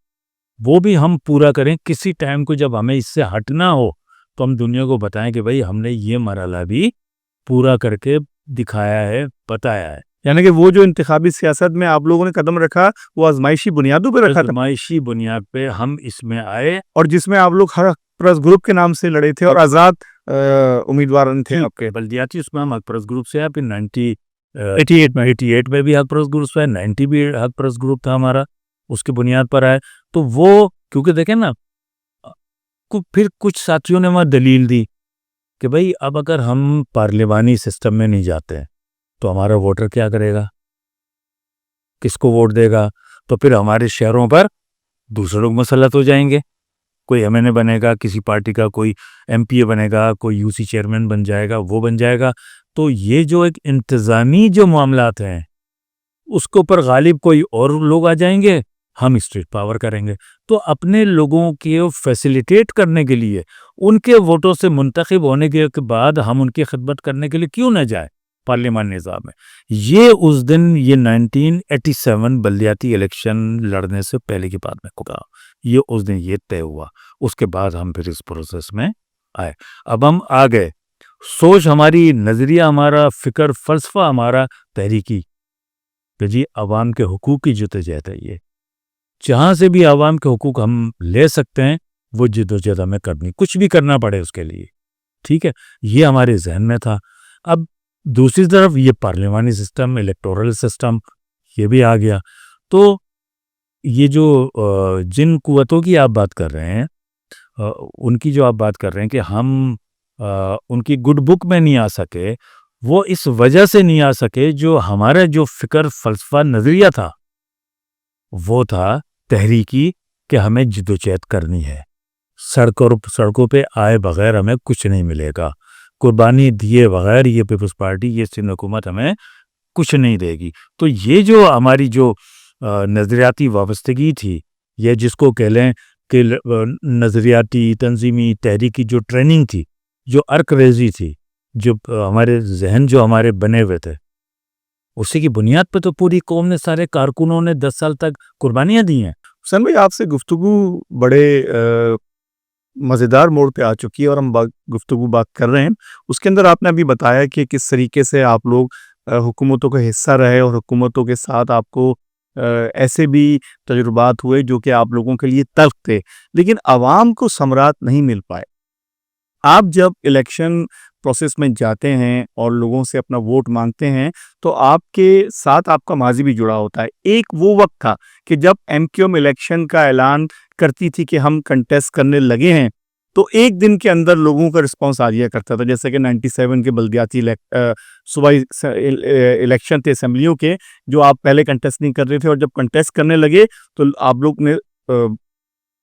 وہ بھی ہم پورا کریں. کسی ٹائم کو جب ہمیں اس سے ہٹنا ہو تو ہم دنیا کو بتائیں کہ بھئی ہم نے یہ مرحلہ بھی پورا کر کے دکھایا ہے، بتایا ہے. یعنی کہ وہ جو انتخابی سیاست میں آپ لوگوں نے قدم رکھا وہ آزمائشی بنیادوں پہ رکھا تھا، آزمائشی بنیاد پہ ہم اس میں آئے. اور جس میں آپ لوگ ہر پریس گروپ کے نام سے لڑے تھے اور آزاد امیدوار تھے آپ کے. بلدیاتی اس میں ہم حق پرست گروپ سے آئے، پھر 88 میں بھی حق پرست گروپ سے آئے، 90 بھی حق پرست گروپ تھا ہمارا، اس کی بنیاد پر آئے. تو وہ کیونکہ دیکھیں نا، پھر کچھ ساتھیوں نے وہاں دلیل دی کہ بھئی اب اگر ہم پارلیمانی سسٹم میں نہیں جاتے تو ہمارا ووٹر کیا کرے گا، کس کو ووٹ دے گا؟ تو پھر ہمارے شہروں پر دوسرے لوگ مسلط ہو جائیں گے. کوئی ایم این اے بنے گا، کسی پارٹی کا کوئی ایم پی اے بنے گا، کوئی یو سی چیئرمین بن جائے گا، وہ بن جائے گا. تو یہ جو ایک انتظامی جو معاملات ہیں اس کے اوپر غالب کوئی اور لوگ آ جائیں گے، ہم اسٹیٹ پاور کریں گے. تو اپنے لوگوں کے فیسیلیٹیٹ کرنے کے لیے، ان کے ووٹوں سے منتخب ہونے کے بعد ہم ان کی خدمت کرنے کے لیے کیوں نہ جائیں پارلیمان نظام میں. یہ اس دن یہ 1987 بلدیاتی الیکشن لڑنے سے پہلے کی بات میں کہا، یہ اس دن یہ طے ہوا. اس کے بعد ہم پھر اس پروسیس میں آئے. اب ہم آ گئے، سوچ ہماری، نظریہ ہمارا، فکر فلسفہ ہمارا تحریکی کہ جی عوام کے حقوق کی جدوجہد ہے. یہ جہاں سے بھی عوام کے حقوق ہم لے سکتے ہیں وہ جدوجہد ہمیں کرنی، کچھ بھی کرنا پڑے اس کے لیے. ٹھیک ہے، یہ ہمارے ذہن میں تھا. اب دوسری طرف یہ پارلیمانی سسٹم، الیکٹورل سسٹم یہ بھی آ گیا. تو یہ جو جن قوتوں کی آپ بات کر رہے ہیں، ان کی جو آپ بات کر رہے ہیں کہ ہم ان کی گڈ بک میں نہیں آ سکے، وہ اس وجہ سے نہیں آ سکے جو ہمارا جو فکر فلسفہ نظریہ تھا وہ تھا تحریکی کہ ہمیں جدوجہد کرنی ہے. سڑکوں پہ آئے بغیر ہمیں کچھ نہیں ملے گا، قربانی دیے بغیر یہ پیپلز پارٹی، یہ سندھ حکومت ہمیں کچھ نہیں دے گی. تو یہ جو ہماری جو نظریاتی وابستگی تھی، یہ جس کو کہہ لیں کہ نظریاتی تنظیمی تحریکی جو ٹریننگ تھی، جو ارک ریزی تھی، جو ہمارے ذہن جو ہمارے بنے ہوئے تھے، اسی کی بنیاد پہ تو پوری قوم نے، سارے کارکنوں نے 10 سال تک قربانیاں دی ہیں. حسین بھائی، آپ سے گفتگو بڑے مزیدار موڑ پہ آ چکی ہے اور ہم گفتگو بات کر رہے ہیں. اس کے اندر آپ نے ابھی بتایا کہ کس طریقے سے آپ لوگ حکومتوں کا حصہ رہے اور حکومتوں کے ساتھ آپ کو ایسے بھی تجربات ہوئے جو کہ آپ لوگوں کے لیے تلخ تھے، لیکن عوام کو ثمرات نہیں مل پائے. آپ جب الیکشن پروسیس میں جاتے ہیں اور لوگوں سے اپنا ووٹ مانگتے ہیں تو آپ کے ساتھ آپ کا ماضی بھی جڑا ہوتا ہے. ایک وہ وقت تھا کہ جب ایم کیو ایم الیکشن کا اعلان کرتی تھی کہ ہم کنٹیسٹ کرنے لگے ہیں تو ایک دن کے اندر لوگوں کا رسپانس آ جایا کرتا تھا. جیسے کہ 97 کے بلدیاتی صوبائی الیکشن تھے اسمبلیوں کے, جو آپ پہلے کنٹیسٹ نہیں کر رہے تھے, اور جب کنٹیسٹ کرنے لگے تو آپ لوگ نے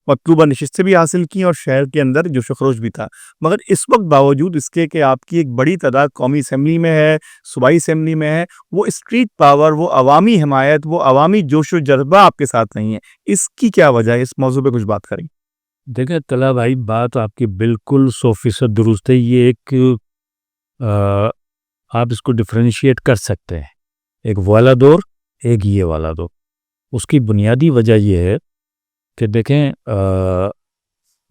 مطلوبہ نشستیں بھی حاصل کی اور شہر کے اندر جوش و خروش بھی تھا. مگر اس وقت باوجود اس کے کہ آپ کی ایک بڑی تعداد قومی اسمبلی میں ہے, صوبائی اسمبلی میں ہے, وہ اسٹریٹ پاور, وہ عوامی حمایت, وہ عوامی جوش و جذبہ آپ کے ساتھ نہیں ہے. اس کی کیا وجہ ہے؟ اس موضوع پہ کچھ بات کریں. دیکھیں طلحہ بھائی, بات آپ کی بالکل 100% درست ہے. یہ ایک آپ اس کو ڈفرینشیٹ کر سکتے ہیں, ایک والا دور, ایک یہ والا دور. اس کی بنیادی وجہ یہ ہے کہ دیکھیں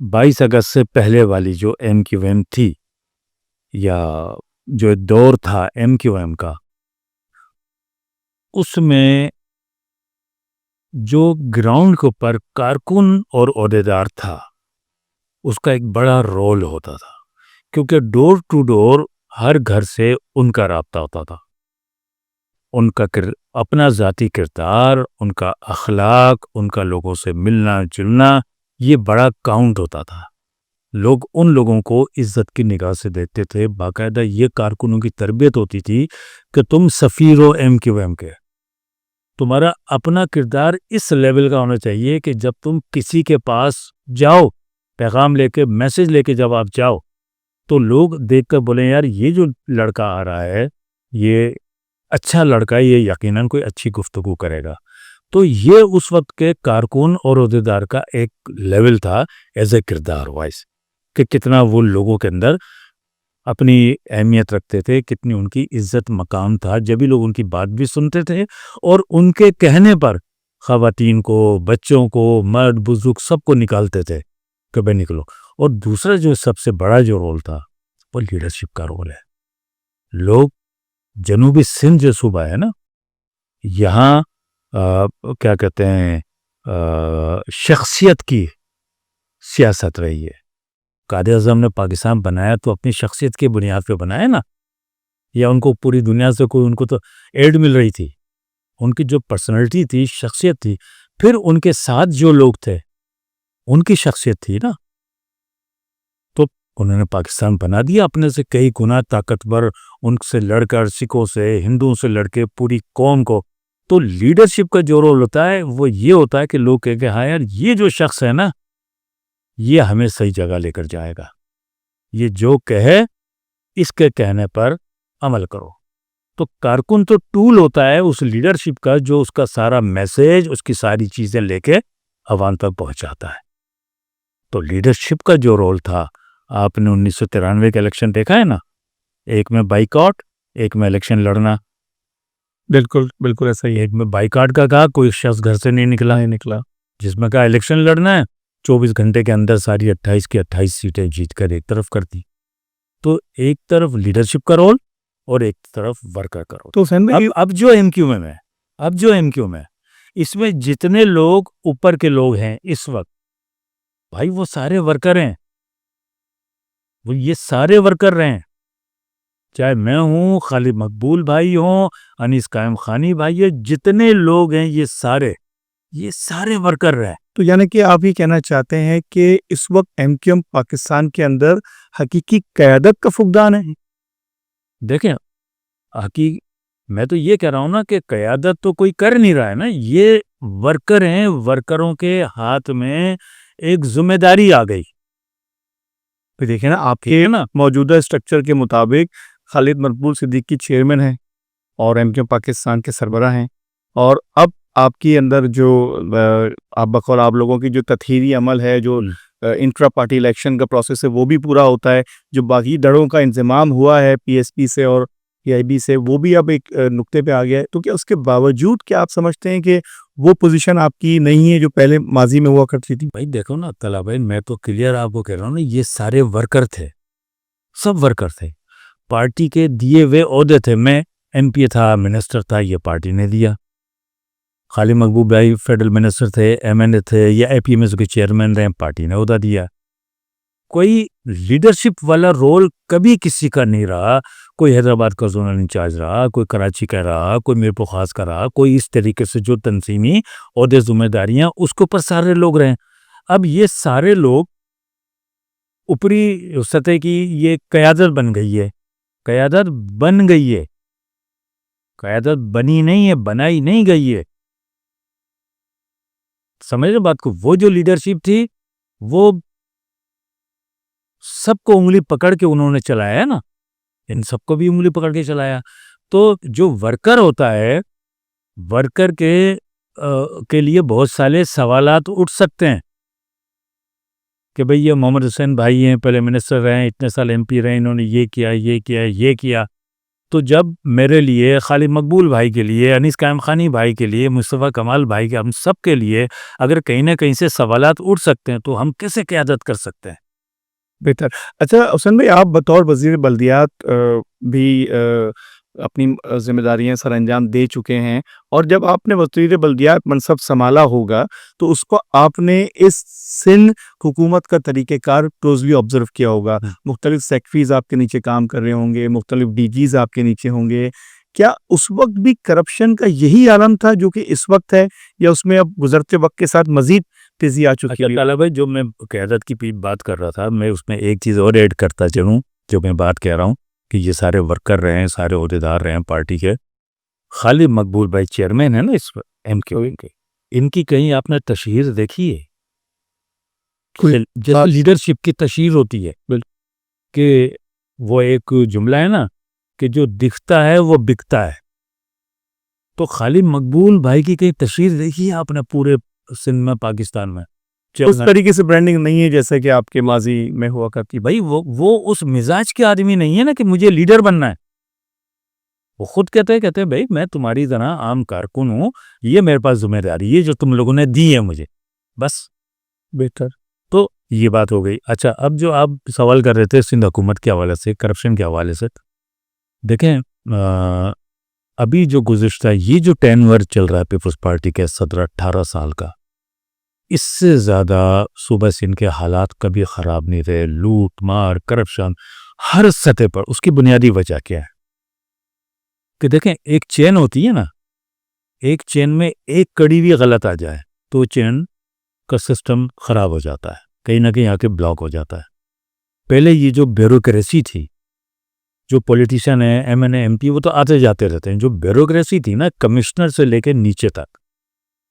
22 اگست سے پہلے والی جو ایم کیو ایم تھی, یا جو دور تھا ایم کیو ایم کا, اس میں جو گراؤنڈ کے اوپر کارکن اور عہدیدار تھا, اس کا ایک بڑا رول ہوتا تھا, کیونکہ ڈور ٹو ڈور ہر گھر سے ان کا رابطہ ہوتا تھا. ان کا اپنا ذاتی کردار, ان کا اخلاق, ان کا لوگوں سے ملنا جلنا, یہ بڑا کاؤنٹ ہوتا تھا. لوگ ان لوگوں کو عزت کی نگاہ سے دیکھتے تھے. باقاعدہ یہ کارکنوں کی تربیت ہوتی تھی کہ تم سفیر ہو ایم کیو ایم کے, تمہارا اپنا کردار اس لیول کا ہونا چاہیے کہ جب تم کسی کے پاس جاؤ, پیغام لے کے, میسج لے کے جب آپ جاؤ, تو لوگ دیکھ کر بولیں یار یہ جو لڑکا آ رہا ہے یہ اچھا لڑکا ہے, یہ یقیناً کوئی اچھی گفتگو کرے گا. تو یہ اس وقت کے کارکن اور عہدیدار کا ایک لیول تھا ایز اے کردار وائز, کہ کتنا وہ لوگوں کے اندر اپنی اہمیت رکھتے تھے, کتنی ان کی عزت مقام تھا. جبھی لوگ ان کی بات بھی سنتے تھے, اور ان کے کہنے پر خواتین کو, بچوں کو, مرد بزرگ سب کو نکالتے تھے کہ بھائی نکلو. اور دوسرا جو سب سے بڑا جو رول تھا وہ لیڈرشپ کا رول ہے. لوگ جنوبی سندھ جو صوبہ ہے نا, یہاں کیا کہتے ہیں شخصیت کی سیاست رہی ہے. قائد اعظم نے پاکستان بنایا تو اپنی شخصیت کی بنیاد پہ بنایا نا, یا ان کو پوری دنیا سے کوئی, ان کو تو ایڈ مل رہی تھی. ان کی جو پرسنالٹی تھی, شخصیت تھی, پھر ان کے ساتھ جو لوگ تھے ان کی شخصیت تھی نا, تو انہوں نے پاکستان بنا دیا اپنے سے کئی گنا طاقتور. ان سے لڑ کر, سکھوں سے, ہندوؤں سے لڑ کے پوری قوم کو. تو لیڈرشپ کا جو رول ہوتا ہے وہ یہ ہوتا ہے کہ لوگ کہہ کہ ہاں یار یہ جو شخص ہے نا یہ ہمیں صحیح جگہ لے کر جائے گا, یہ جو کہے اس کے کہنے پر عمل کرو. تو کارکن تو ٹول ہوتا ہے اس لیڈرشپ کا, جو اس کا سارا میسیج, اس کی ساری چیزیں لے کے عوام تک پہنچاتا ہے. تو لیڈرشپ کا جو رول تھا, آپ نے 1993 کا الیکشن دیکھا ہے نا, ایک میں بائیکاٹ, ایک میں الیکشن لڑنا. بالکل بالکل ایسا ہی ہے. ایک میں بائیکاٹ کا کہا, کوئی شخص گھر سے نہیں نکلا. جس میں کہا الیکشن لڑنا ہے, 24 گھنٹے کے اندر ساری 28 کی 28 سیٹیں جیت کر ایک طرف کر دی. تو ایک طرف لیڈرشپ کا رول اور ایک طرف ورکر کا رول. تو اب جو ایم کیو ایم ہے, اس میں جتنے لوگ اوپر کے لوگ ہیں اس وقت, بھائی وہ سارے ورکر ہیں, وہ یہ سارے ورکر رہے ہیں. چاہے میں ہوں, خالد مقبول بھائی ہوں, انیس قائم خانی بھائی ہے, جتنے لوگ ہیں یہ سارے ورکر رہے. تو یعنی کہ آپ یہ کہنا چاہتے ہیں کہ اس وقت ایم کیو ایم پاکستان کے اندر حقیقی قیادت کا فقدان ہے؟ دیکھیں میں تو یہ کہہ رہا ہوں نا کہ قیادت تو کوئی کر نہیں رہا ہے نا, یہ ورکر ہیں. ورکروں کے ہاتھ میں ایک ذمہ داری آ گئی. دیکھیں نا, آپ کے موجودہ اسٹرکچر کے مطابق خالد مقبول صدیقی چیئرمین ہیں اور ایم کیو ایم پاکستان کے سربراہ ہیں, اور اب آپ کی اندر جو آپ بقول آپ لوگوں کی جو تطہیری عمل ہے, جو انٹرا پارٹی الیکشن کا پروسیس ہے, وہ بھی پورا ہوتا ہے. جو باقی دڑوں کا انضمام ہوا ہے پی ایس پی سے اور پی آئی بی سے, وہ بھی اب ایک نقطے پہ آ گیا ہے. تو کیا اس کے باوجود کیا آپ سمجھتے ہیں کہ وہ پوزیشن آپ کی نہیں ہے جو پہلے ماضی میں ہوا کرتی تھی؟ بھائی دیکھو نا طلحہ بھائی, میں تو کلیئر آپ کو کہہ رہا ہوں نا, یہ سارے ورکر تھے, سب ورکر تھے, پارٹی کے دیے ہوئے عہدے تھے. میں ایم پی تھا, منسٹر تھا, یہ پارٹی نے دیا. خالد مقبول بھائی فیڈرل منسٹر تھے, ایم این اے تھے, یا اے پی ایم ایس کے چیئرمین رہے, پارٹی نے عہدہ دیا. کوئی لیڈرشپ والا رول کبھی کسی کا نہیں رہا. کوئی حیدرآباد کا زونل انچارج رہا, کوئی کراچی کا رہا, کوئی میرپور خاص کا رہا, کوئی اس طریقے سے جو تنظیمی عہدے ذمہ داریاں اس کے اوپر سارے لوگ رہے. اب یہ سارے لوگ اوپری سطح کی یہ قیادت بن گئی ہے. قیادت بن گئی ہے, قیادت بنی نہیں ہے, بنائی نہیں گئی ہے. سمجھ رہے بات کو؟ وہ جو لیڈرشپ تھی وہ سب کو انگلی پکڑ کے انہوں نے چلایا ہے نا, ان سب کو بھی انگلی پکڑ کے چلایا. تو جو ورکر ہوتا ہے, ورکر کے لیے بہت سارے سوالات اٹھ سکتے ہیں کہ بھئی یہ محمد حسین بھائی ہیں, پہلے منسٹر رہے ہیں, اتنے سال ایم پی رہے, انہوں نے یہ کیا یہ کیا یہ کیا. تو جب میرے لیے, خالد مقبول بھائی کے لیے, انیس قائم خانی بھائی کے لیے, مصطفیٰ کمال بھائی کے, ہم سب کے لیے اگر کہیں نہ کہیں سے سوالات اٹھ سکتے ہیں تو ہم کیسے قیادت کر سکتے ہیں؟ بہتر. اچھا حسین بھائی، آپ بطور وزیر بلدیات بھی اپنی ذمہ داریاں سر انجام دے چکے ہیں، اور جب آپ نے وزیر بلدیات منصب سنبھالا ہوگا تو اس کو آپ نے اس سندھ حکومت کا طریقہ کار کلوزلی آبزرو کیا ہوگا. مختلف سیکٹریز آپ کے نیچے کام کر رہے ہوں گے، مختلف ڈی جیز آپ کے نیچے ہوں گے. کیا اس وقت بھی کرپشن کا یہی عالم تھا جو کہ اس وقت ہے، یا اس میں اب گزرتے وقت کے ساتھ مزید تیزی آ چکی ہے؟ اچھا بھائی، جو میں قیادت کی بات کر رہا تھا، میں اس میں ایک چیز اور ایڈ کرتا چلوں. جو میں بات کہہ رہا ہوں کہ یہ سارے ورکر رہے ہیں، سارے عہدیدار رہے ہیں پارٹی کے. خالد مقبول بھائی چیئرمین ہیں نا اس ایم کیو کے، ان کی کہیں آپ نے تشہیر دیکھی ہے؟ جیسے لیڈرشپ کی تشہیر ہوتی ہے کہ وہ ایک جملہ ہے نا کہ جو دکھتا ہے وہ بکتا ہے. تو خالد مقبول بھائی کی کہیں تشہیر دیکھی ہے آپ نے پورے سندھ میں، پاکستان میں؟ اس طریقے سے برانڈنگ نہیں ہے جیسے کہ آپ کے ماضی میں ہوا کرتی. بھائی وہ اس مزاج کے آدمی نہیں ہے نا کہ مجھے لیڈر بننا ہے. وہ خود کہتے ہیں بھائی میں تمہاری طرح عام کارکن ہوں، یہ میرے پاس ذمہ داری ہے جو تم لوگوں نے دی ہے مجھے، بس. بہتر. تو یہ بات ہو گئی. اچھا، اب جو آپ سوال کر رہے تھے سندھ حکومت کے حوالے سے، کرپشن کے حوالے سے، دیکھیں ابھی جو گزشتہ یہ جو ٹینور چل رہا ہے پیپلز پارٹی کے 17-18 سال کا، اس سے زیادہ صوبہ سندھ کے حالات کبھی خراب نہیں رہے. لوٹ مار، کرپشن ہر سطح پر. اس کی بنیادی وجہ کیا ہے کہ دیکھیں ایک چین ہوتی ہے نا، ایک چین میں ایک کڑی بھی غلط آ جائے تو چین کا سسٹم خراب ہو جاتا ہے، کہیں نہ کہیں آ کے بلاک ہو جاتا ہے. پہلے یہ جو بیوروکریسی تھی، جو پولیٹیشین ہیں، ایم این اے، ایم پی، وہ تو آتے جاتے رہتے ہیں. جو بیوروکریسی تھی نا، کمشنر سے لے کے نیچے تک،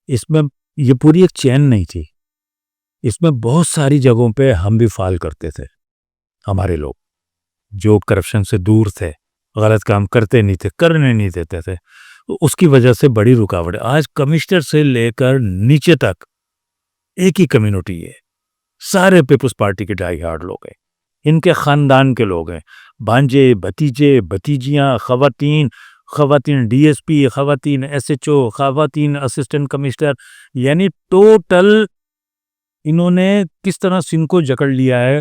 اس میں یہ پوری ایک چین نہیں تھی. اس میں بہت ساری جگہوں پہ ہم بھی فال کرتے تھے. ہمارے لوگ جو کرپشن سے دور تھے، غلط کام کرتے نہیں تھے، کرنے نہیں دیتے تھے، اس کی وجہ سے بڑی رکاوٹ ہے. آج کمشنر سے لے کر نیچے تک ایک ہی کمیونٹی ہے. سارے پیپلز پارٹی کے ڈائی ہارڈ لوگ ہیں، ان کے خاندان کے لوگ ہیں، بھانجے، بھتیجے، بھتیجیاں، خواتین ڈی ایس پی، خواتین ایس ایچ او، خواتین اسسٹنٹ کمشنر. یعنی ٹوٹل انہوں نے کس طرح سندھ کو جکڑ لیا ہے.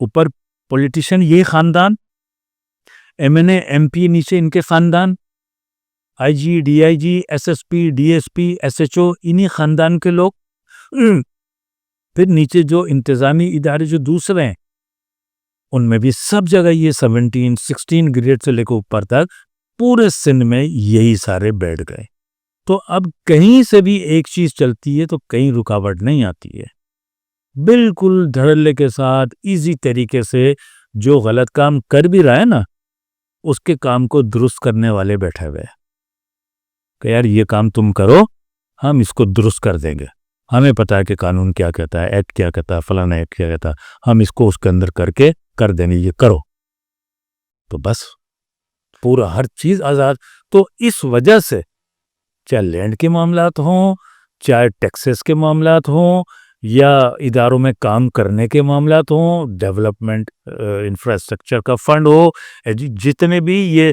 اوپر پولیٹیشین یہ خاندان، M N A, M P نیچے ان کے خاندان، I G, D I G, S S P, D S P, S H O, انہی خاندان کے لوگ. پھر نیچے جو انتظامی ادارے جو دوسرے ہیں، ان میں بھی سب جگہ یہ 16 گریڈ سے لے کے اوپر تک پورے سندھ میں یہی سارے بیٹھ گئے. تو اب کہیں سے بھی ایک چیز چلتی ہے تو کہیں رکاوٹ نہیں آتی ہے. بالکل دھڑلے کے ساتھ ایزی طریقے سے جو غلط کام کر بھی رہا ہے نا، اس کے کام کو درست کرنے والے بیٹھے ہوئے کہ یار یہ کام تم کرو، ہم اس کو درست کر دیں گے. ہمیں پتا ہے کہ قانون کیا کہتا ہے، ایکٹ کیا کہتا ہے، فلانا ایکٹ کیا کہتا ہے، ہم اس کو اس کے اندر کر کے کر دیں گے، یہ کرو. تو بس پورا ہر چیز آزاد. تو اس وجہ سے چاہے لینڈ کے معاملات ہوں، چاہے ٹیکسز کے معاملات ہوں، یا اداروں میں کام کرنے کے معاملات ہوں، ڈیولپمنٹ انفراسٹرکچر کا فنڈ ہو، جتنے بھی یہ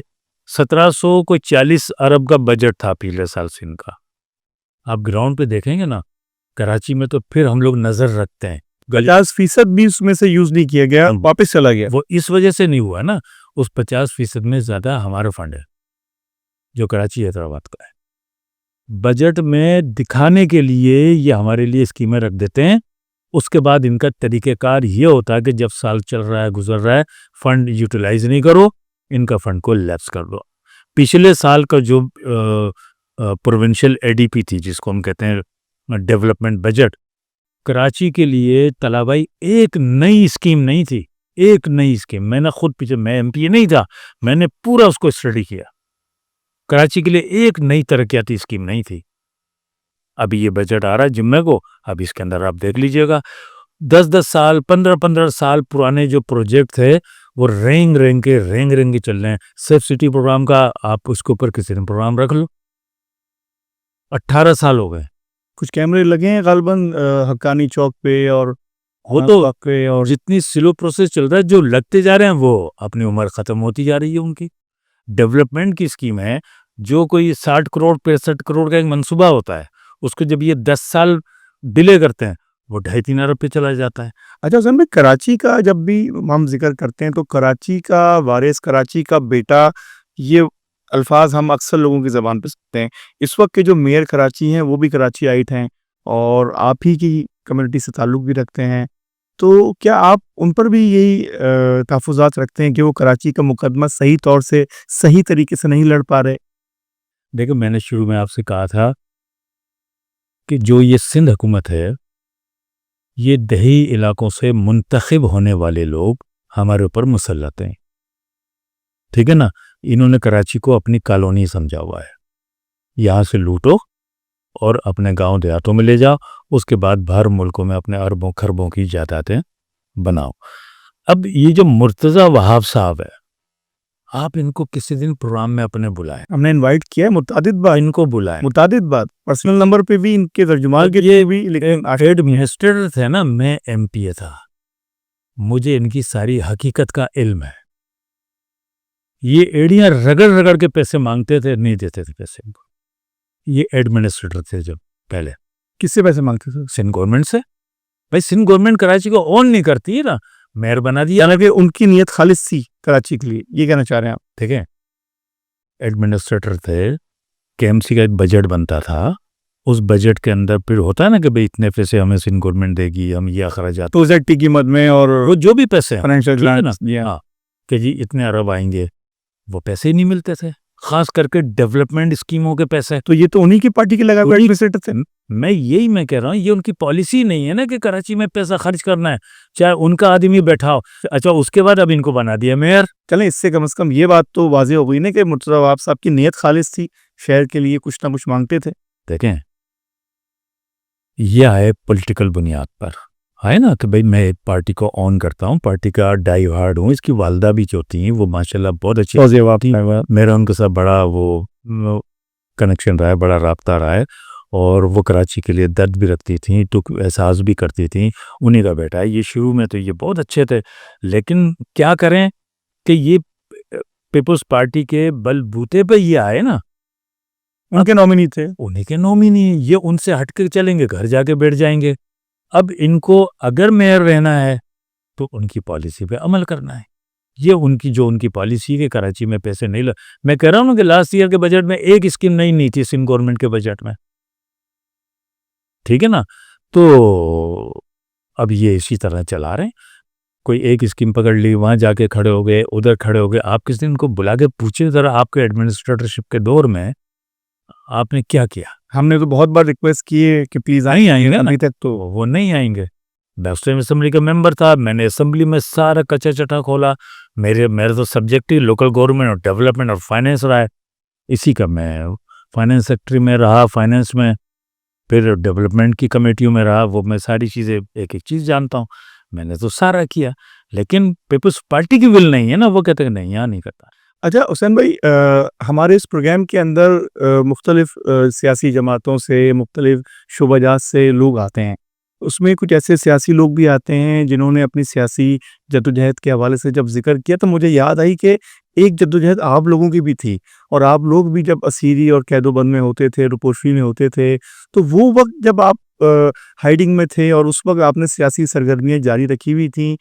1740 ارب کا بجٹ تھا پچھلے سال سندھ کا، آپ گراؤنڈ پہ دیکھیں گے نا کراچی میں، تو پھر ہم لوگ نظر رکھتے ہیں 50% بھی اس میں سے یوز نہیں کیا گیا، واپس چلا گیا. وہ اس وجہ سے نہیں ہوا نا. اس 50% میں زیادہ ہمارا فنڈ ہے جو کراچی حیدرآباد کا ہے. بجٹ میں دکھانے کے لیے یہ ہمارے لیے اسکیمیں رکھ دیتے ہیں. اس کے بعد ان کا طریقہ کار یہ ہوتا ہے کہ جب سال چل رہا ہے، گزر رہا ہے، فنڈ یوٹیلائز نہیں کرو، ان کا فنڈ کو لیپس کر دو. پچھلے سال کا جو پروونشل اے ڈی پی تھی، جس کو ہم کہتے ہیں ڈیولپمنٹ بجٹ، کراچی کے لیے طلبہ بھائی ایک نئی اسکیم نہیں تھی, ایک نئی اسکیم. میں نے خود پیچھے, میں ایم پی نہیں تھا, میں نے پورا اس کو اسٹڈی کیا. کراچی کے لیے ایک نئی ترقیاتی اسکیم نہیں تھی. ابھی یہ بجٹ آ رہا ہے جمعے کو, اب اس کے اندر آپ دیکھ لیجئے گا 10 سال 15 سال پرانے جو پروجیکٹ تھے وہ رینگ کے چل رہے ہیں. سیف سٹی پروگرام کا آپ اس کے اوپر کسی نے پروگرام رکھ لو, 18 سال ہو گئے. کچھ کیمرے لگے ہیں غالباً حقانی چوک پہ اور وہ تو جتنی سلو پروسیس چل رہا ہے, جو لگتے جا رہے ہیں وہ اپنی عمر ختم ہوتی جا رہی ہے. ان کی ڈیولپمنٹ کی اسکیم ہے, جو کوئی 60 کروڑ 65 کروڑ کا ایک منصوبہ ہوتا ہے, اس کو جب یہ 10 سال ڈیلے کرتے ہیں وہ 2.5-3 ارب پہ چلا جاتا ہے. اچھا حسین بھائی, کراچی کا جب بھی ہم ذکر کرتے ہیں تو کراچی کا وارث, کراچی کا بیٹا, یہ الفاظ ہم اکثر لوگوں کی زبان پہ سنتے ہیں. اس وقت کے جو میئر کراچی ہیں وہ بھی کراچی آئٹ ہیں اور آپ ہی کی کمیونٹی سے تعلق بھی رکھتے ہیں, تو کیا آپ ان پر بھی یہی تحفظات رکھتے ہیں کہ وہ کراچی کا مقدمہ صحیح طور سے صحیح طریقے سے نہیں لڑ پا رہے؟ دیکھو, میں نے شروع میں آپ سے کہا تھا کہ جو یہ سندھ حکومت ہے, یہ دیہی علاقوں سے منتخب ہونے والے لوگ ہمارے اوپر مسلط ہیں, ٹھیک ہے نا. انہوں نے کراچی کو اپنی کالونی سمجھا ہوا ہے. یہاں سے لوٹو اور اپنے گاؤں دیہاتوں میں لے جاؤ, اس کے بعد باہر ملکوں میں اپنے اربوں خربوں کی جائیدادیں بناؤ. اب یہ جو مرتضی وہاب صاحب ہے, آپ ان کو کسی دن پروگرام میں اپنے بلائیں. ہم نے انوائٹ کیا ہے متعدد بار, ان کو بلائیں, متعدد بار پرسنل نمبر پہ بھی, ان کے ترجمان کے لیے بھی, لیکن ہیڈ منسٹر تھے نا, میں ایم پی اے تھا, مجھے ان کی ساری حقیقت کا علم ہے. یہ ایڑیاں رگڑ کے پیسے مانگتے تھے, نہیں دیتے تھے پیسے. یہ ایڈمنسٹریٹر تھے جب پہلے. کس سے پیسے مانگتے تھے؟ سندھ گورنمنٹ سے. بھائی سندھ گورنمنٹ کراچی کو اون نہیں کرتی ہے نا, میئر بنا دیا. یعنی کہ ان کی نیت خالص تھی کراچی کے لیے, یہ کہنا چاہ رہے ہیں آپ؟ ٹھیک ہے, ایڈمنسٹریٹر تھے, کے ایم سی کا ایک بجٹ بنتا تھا, اس بجٹ کے اندر پھر ہوتا ہے نا کہ بھئی اتنے پیسے ہمیں سندھ گورنمنٹ دے گی, ہم یہ اخراجات تو زیڈ ٹی کی مد میں اور وہ جو بھی پیسے ہیں فائنینشیل گرانٹس, ہاں, کہ جی اتنے ارب آئیں گے, وہ پیسے ہی نہیں ملتے تھے, خاص کر کے ڈیولپمنٹ اسکیموں کے پیسے. تو یہ تو انہی کی پارٹی کے لگا ہوا ایڈمنسٹریٹر تھے. میں کہہ رہا ہوں, یہ ان کی پالیسی نہیں ہے نا کہ کراچی میں پیسہ خرچ کرنا ہے, چاہے ان کا آدمی بیٹھا ہو. اچھا, اس کے بعد اب ان کو بنا دیا میئر. چلیں, اس سے کم از کم یہ بات تو واضح ہو گئی نا کہ مرتضی وہاب صاحب کی نیت خالص تھی, شہر کے لیے کچھ نہ کچھ مانگتے تھے. دیکھیں, یہ آئے پولیٹیکل بنیاد پر آئے نا کہ بھئی میں ایک پارٹی کو آن کرتا ہوں, پارٹی کا ڈائی ہارڈ ہوں. اس کی والدہ بھی جو تھیں وہ ماشاءاللہ بہت اچھی, میرا ان کے ساتھ بڑا وہ کنیکشن رہا ہے, بڑا رابطہ رہا ہے, اور وہ کراچی کے لیے درد بھی رکھتی تھیں, احساس بھی کرتی تھیں. انہی کا بیٹا ہے یہ. شروع میں تو یہ بہت اچھے تھے, لیکن کیا کریں کہ یہ پیپلز پارٹی کے بل بوتے پہ یہ آئے نا, ان کے نومینی تھے, انہیں کے نومینی. یہ ان سے ہٹ کے چلیں گے, گھر جا کے بیٹھ جائیں گے. اب ان کو اگر میئر رہنا ہے تو ان کی پالیسی پہ عمل کرنا ہے. یہ ان کی پالیسی ہے کہ کراچی میں پیسے نہیں میں کہہ رہا ہوں کہ لاسٹ ایئر کے بجٹ میں ایک اسکیم نہیں تھی سندھ گورنمنٹ کے بجٹ میں, ٹھیک ہے نا. تو اب یہ اسی طرح چلا رہے ہیں, کوئی ایک اسکیم پکڑ لی, وہاں جا کے کھڑے ہو گئے, ادھر کھڑے ہو گئے. آپ کس دن ان کو بلا کے پوچھیں ذرا, آپ کے ایڈمنسٹریٹرشپ کے دور میں آپ نے کیا کیا؟ ہم نے تو بہت بار ریکویسٹ کی ہے کہ پلیز نہیں آئیں گے, ابھی تک تو وہ نہیں آئیں گے. میں اس ٹائم اسمبلی کا ممبر تھا, میں نے اسمبلی میں سارا کچا چٹا کھولا. میرے تو سبجیکٹ ہی لوکل گورنمنٹ اور ڈیولپمنٹ اور فائنینس رہا ہے. اسی کا میں فائنینس سیکٹری میں رہا, فائنینس میں, پھر ڈیولپمنٹ کی کمیٹیوں میں رہا. وہ میں ساری چیزیں ایک ایک چیز جانتا ہوں. میں نے تو سارا کیا, لیکن پیپلز پارٹی کی ول نہیں ہے نا, وہ کہتے ہیں نہیں, یہاں نہیں کرتا. اچھا حسین بھائی, ہمارے اس پروگرام کے اندر مختلف سیاسی جماعتوں سے, مختلف شعبہ جات سے لوگ آتے ہیں. اس میں کچھ ایسے سیاسی لوگ بھی آتے ہیں جنہوں نے اپنی سیاسی جدوجہد کے حوالے سے جب ذکر کیا تو مجھے یاد آئی کہ ایک جدوجہد آپ لوگوں کی بھی تھی, اور آپ لوگ بھی جب اسیری اور قید و بند میں ہوتے تھے, رپوشی میں ہوتے تھے, تو وہ وقت جب آپ ہائیڈنگ میں تھے اور اس وقت آپ نے سیاسی سرگرمیاں جاری رکھی ہوئی تھیں,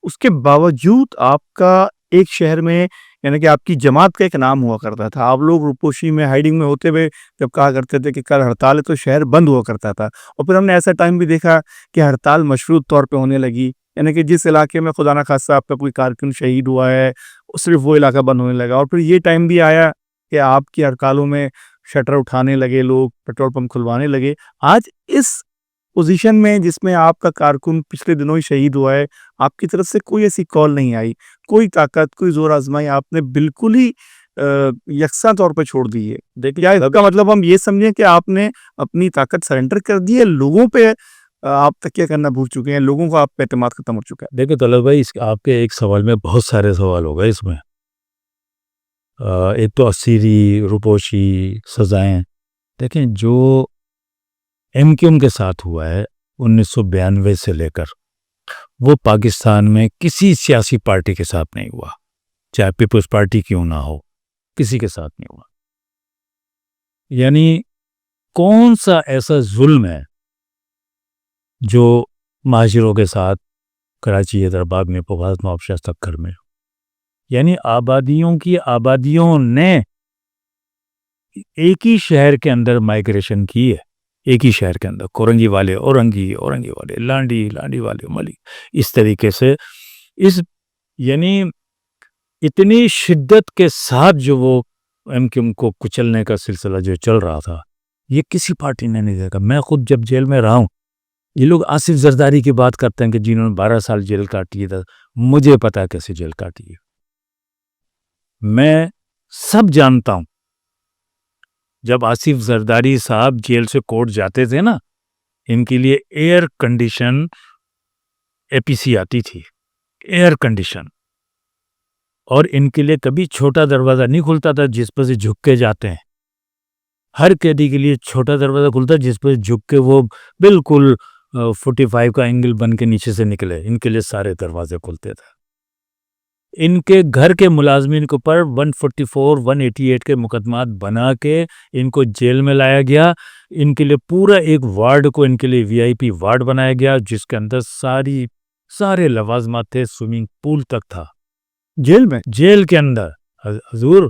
اس کے باوجود آپ کا ایک شہر میں, یعنی کہ آپ کی جماعت کا ایک نام ہوا کرتا تھا. آپ لوگ روپوشی میں ہائیڈنگ میں ہوتے ہوئے جب کہا کرتے تھے کہ کل ہڑتال ہے, تو شہر بند ہوا کرتا تھا. اور پھر ہم نے ایسا ٹائم بھی دیکھا کہ ہڑتال مشروط طور پہ ہونے لگی, یعنی کہ جس علاقے میں خدا نہ خواستہ آپ کا کوئی کارکن شہید ہوا ہے, صرف وہ علاقہ بند ہونے لگا. اور پھر یہ ٹائم بھی آیا کہ آپ کی ہڑتالوں میں شٹر اٹھانے لگے لوگ, پیٹرول پمپ کھلوانے لگے. آج پوزیشن میں جس میں آپ کا کارکن پچھلے دنوں ہی شہید ہوا ہے، آپ کی طرف سے کوئی ایسی کال نہیں آئی، کوئی طاقت، کوئی زور آزمائی آپ نے بالکل ہی یکساں طور پہ چھوڑ دی ہے؟ کیا اس کا مطلب ہم یہ سمجھیں کہ آپ نے اپنی طاقت سرنڈر کر دی ہے، لوگوں پہ آپ تکیہ کرنا بھول چکے ہیں، لوگوں کا آپ پہ اعتماد ختم ہو چکا ہے؟ دیکھیں طلعت بھائی، آپ کے ایک سوال میں بہت سارے سوال ہو گئے اس میں۔ ایک تو اسیری روپوشی سزائیں، دیکھیں جو ایم کیو ایم کے ساتھ ہوا ہے 1992 سے لے کر، وہ پاکستان میں کسی سیاسی پارٹی کے ساتھ نہیں ہوا، چاہے پیپلز پارٹی کیوں نہ ہو، کسی کے ساتھ نہیں ہوا۔ یعنی کون سا ایسا ظلم ہے جو مہاجروں کے ساتھ کراچی، حیدرآباد میں، پواد، نوابشاہ سکر میں، یعنی آبادیوں نے ایک ہی شہر کے اندر مائگریشن کی ہے، ایک ہی شہر کے اندر، کورنگی والے اورنگی والے لانڈی والے ملی، اس طریقے سے یعنی اتنی شدت کے ساتھ جو وہ ایم کیو ایم کو کچلنے کا سلسلہ جو چل رہا تھا، یہ کسی پارٹی نے نہیں دیکھا۔ میں خود جب جیل میں رہا ہوں، یہ لوگ آصف زرداری کی بات کرتے ہیں کہ جنہوں نے 12 سال جیل کاٹی ہے، مجھے پتا کیسے جیل کاٹی ہے، میں سب جانتا ہوں۔ جب آصف زرداری صاحب جیل سے کورٹ جاتے تھے نا، ان کے لیے ایئر کنڈیشن اے پی سی آتی تھی، ایئر کنڈیشن، اور ان کے لیے کبھی چھوٹا دروازہ نہیں کھلتا تھا جس پر سے جھک کے جاتے ہیں، ہر قیدی کے لیے چھوٹا دروازہ کھلتا جس پر جھک کے وہ بالکل 45 کا اینگل بن کے نیچے سے نکلے، ان کے لیے سارے دروازے کھلتے تھے۔ ان کے گھر کے ملازمین کے اوپر 144 188 کے مقدمات بنا کے ان کو جیل میں لایا گیا، ان کے لیے پورا ایک وارڈ کو ان کے لیے وی آئی پی وارڈ بنایا گیا جس کے اندر سارے لوازمات تھے، سوئمنگ پول تک تھا جیل کے اندر حضور۔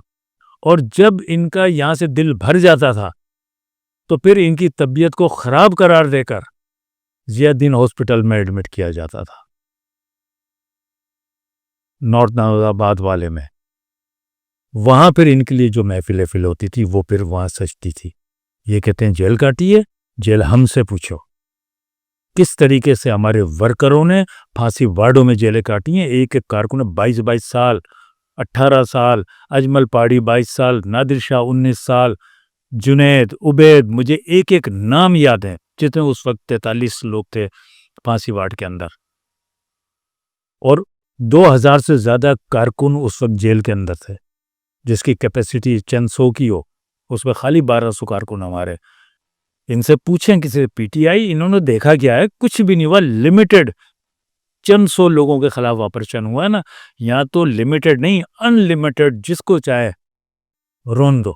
اور جب ان کا یہاں سے دل بھر جاتا تھا تو پھر ان کی طبیعت کو خراب قرار دے کر ضیاء الدین ہاسپٹل میں ایڈمٹ کیا جاتا تھا، نارتھ ناظر آباد والے میں۔ وہاں پھر ان کے لیے جو محفل ہوتی تھی وہ پھر وہاں سجتی تھی۔ یہ کہتے ہیں جیل کاٹی ہے، جیل ہم سے پوچھو کس طریقے سے ہمارے ورکروں نے پھانسی وارڈوں میں جیلیں کاٹی ہیں۔ ایک کارکن 22 سال، 18 سال، اجمل پاڑی 22 سال، نادر شاہ 19 سال، جنید، عبید، مجھے ایک نام یاد ہے، جتنے اس وقت 43 لوگ تھے پھانسی وارڈ کے اندر، اور 2000 سے زیادہ کارکن اس وقت جیل کے اندر تھے، جس کی کیپیسٹی چند سو کی ہو، اس میں خالی 1200 کارکن ہمارے۔ ان سے پوچھیں کسی پی ٹی آئی، انہوں نے دیکھا کیا ہے؟ کچھ بھی نہیں ہوا، لمیٹڈ چند سو لوگوں کے خلاف آپریشن ہوا ہے نا، یہاں تو لمیٹڈ نہیں، ان لمیٹڈ، جس کو چاہے رون دو۔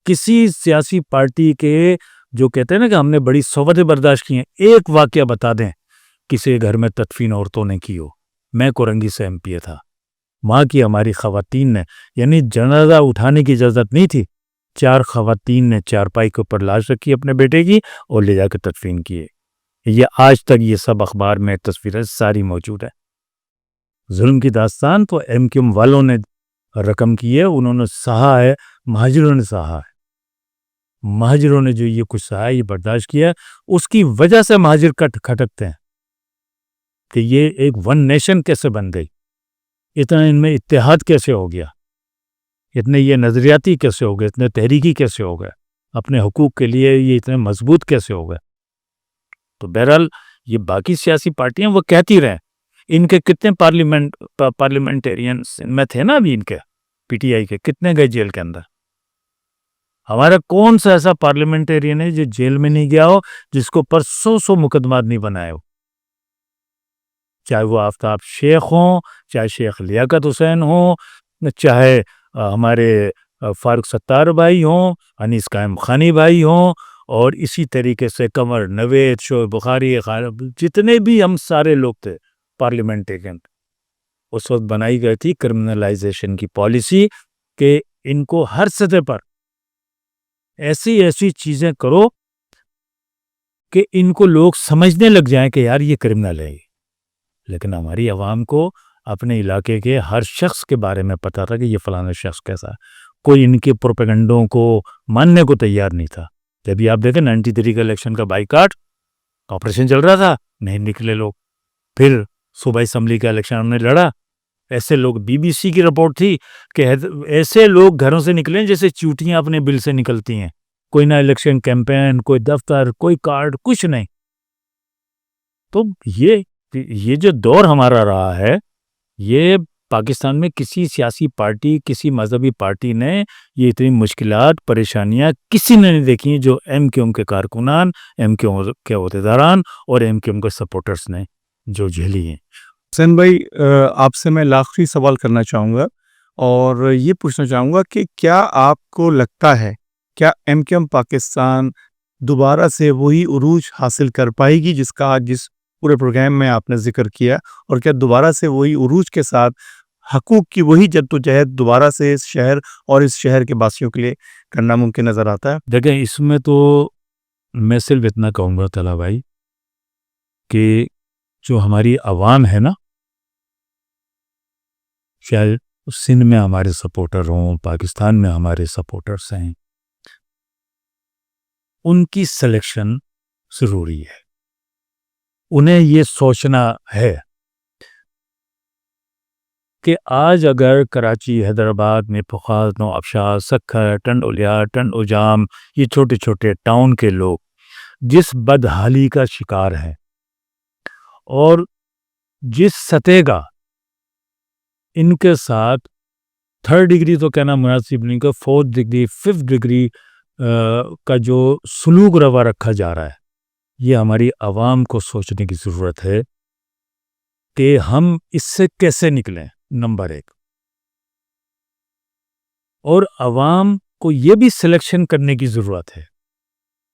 کسی سیاسی پارٹی کے جو کہتے ہیں نا کہ ہم نے بڑی صحبتیں برداشت کی ہیں، ایک واقعہ بتا دیں کسی گھر میں تدفین عورتوں نے کی ہو۔ میں کورنگی سے ایم پی اے تھا، وہاں کی ہماری خواتین نے، یعنی جنازہ اٹھانے کی اجازت نہیں تھی، 4 خواتین نے چارپائی کے اوپر لاش رکھی اپنے بیٹے کی اور لے جا کے تدفین کیے۔ یہ آج تک یہ سب اخبار میں تصویریں ساری موجود ہے۔ ظلم کی داستان تو ایم کیو ایم والوں نے رقم کی ہے، انہوں نے سہا ہے، مہاجروں نے سہا ہے، مہاجروں نے جو یہ کچھ سہا ہے، یہ برداشت کیا ہے، اس کی وجہ سے مہاجر کھٹکتے ہیں کہ یہ ایک ون نیشن کیسے بن گئی، اتنا ان میں اتحاد کیسے ہو گیا، اتنے یہ نظریاتی کیسے ہو گئے، اتنے تحریکی کیسے ہو گئے، اپنے حقوق کے لیے یہ اتنے مضبوط کیسے ہو گئے۔ تو بہرحال یہ باقی سیاسی پارٹیاں وہ کہتی رہیں، ان کے کتنے پارلیمنٹیرینز میں تھے نا ابھی، ان کے پی ٹی آئی کے کتنے گئے جیل کے اندر؟ ہمارا کون سا ایسا پارلیمنٹیرین ہے جو جیل میں نہیں گیا ہو، جس کو پر 100 مقدمات نہیں بنائے ہو؟ چاہے وہ آفتاب شیخ ہوں، چاہے شیخ لیاقت حسین ہوں، چاہے ہمارے فاروق ستار بھائی ہوں، انیس قائم خانی بھائی ہوں، اور اسی طریقے سے قمر نوید، شعیب بخاری، جتنے بھی ہم سارے لوگ تھے پارلیمنٹیرین، اس وقت بنائی گئی تھی کرمنلائزیشن کی پالیسی کہ ان کو ہر سطح پر ایسی چیزیں کرو کہ ان کو لوگ سمجھنے لگ جائیں کہ یار یہ کرمنل ہے۔ لیکن ہماری عوام کو اپنے علاقے کے ہر شخص کے بارے میں پتا تھا کہ یہ فلانا شخص کیسا ہے، کوئی ان کے پروپیگنڈوں کو ماننے کو تیار نہیں تھا۔ جب آپ دیکھیں 93 کا الیکشن کا بائیکاٹ، آپریشن چل رہا تھا, نہیں نکلے لوگ. پھر صوبائی اسمبلی کا الیکشن ہم نے لڑا, ایسے لوگ, بی بی سی کی رپورٹ تھی کہ ایسے لوگ گھروں سے نکلے جیسے چیونٹیاں اپنے بل سے نکلتی ہیں. کوئی نہ الیکشن کیمپین, کوئی دفتر, کوئی کارڈ, کچھ نہیں. تو یہ جو دور ہمارا رہا ہے, یہ پاکستان میں کسی سیاسی پارٹی, کسی مذہبی پارٹی نے یہ اتنی مشکلات, پریشانیاں کسی نے نہیں دیکھی ہیں جو ایم کیو ایم کے کارکنان, ایم کیو ایم کے عہدیداران اور ایم کیو ایم کے سپورٹرز نے جو جھیلی ہیں. حسین بھائی, آپ سے میں آخری سوال کرنا چاہوں گا اور یہ پوچھنا چاہوں گا کہ کیا آپ کو لگتا ہے کیا ایم کیو ایم پاکستان دوبارہ سے وہی عروج حاصل کر پائے گی جس کا آج جس پورے پروگرام میں آپ نے ذکر کیا, اور کیا دوبارہ سے وہی عروج کے ساتھ حقوق کی وہی جدوجہد دوبارہ سے اس شہر اور اس شہر کے باسیوں کے لیے کرنا ممکن نظر آتا ہے؟ دیکھیں, اس میں تو میں صرف اتنا کہوں گا طلحہ بھائی کہ جو ہماری عوام ہے نا, شاید سندھ میں ہمارے سپورٹر ہوں, پاکستان میں ہمارے سپورٹرز ہیں, ان کی سلیکشن ضروری ہے. انہیں یہ سوچنا ہے کہ آج اگر کراچی, حیدرآباد میں فقات, نو آبشار, سکھر, ٹنڈ اولیا, ٹنڈ اجام, یہ چھوٹے چھوٹے ٹاؤن کے لوگ جس بدحالی کا شکار ہیں اور جس سطح کا ان کے ساتھ 3rd ڈگری تو کہنا مناسب نہیں, کہ 4th ڈگری, 5th ڈگری کا جو سلوک روا رکھا جا رہا ہے, یہ ہماری عوام کو سوچنے کی ضرورت ہے کہ ہم اس سے کیسے نکلیں. نمبر 1, اور عوام کو یہ بھی سلیکشن کرنے کی ضرورت ہے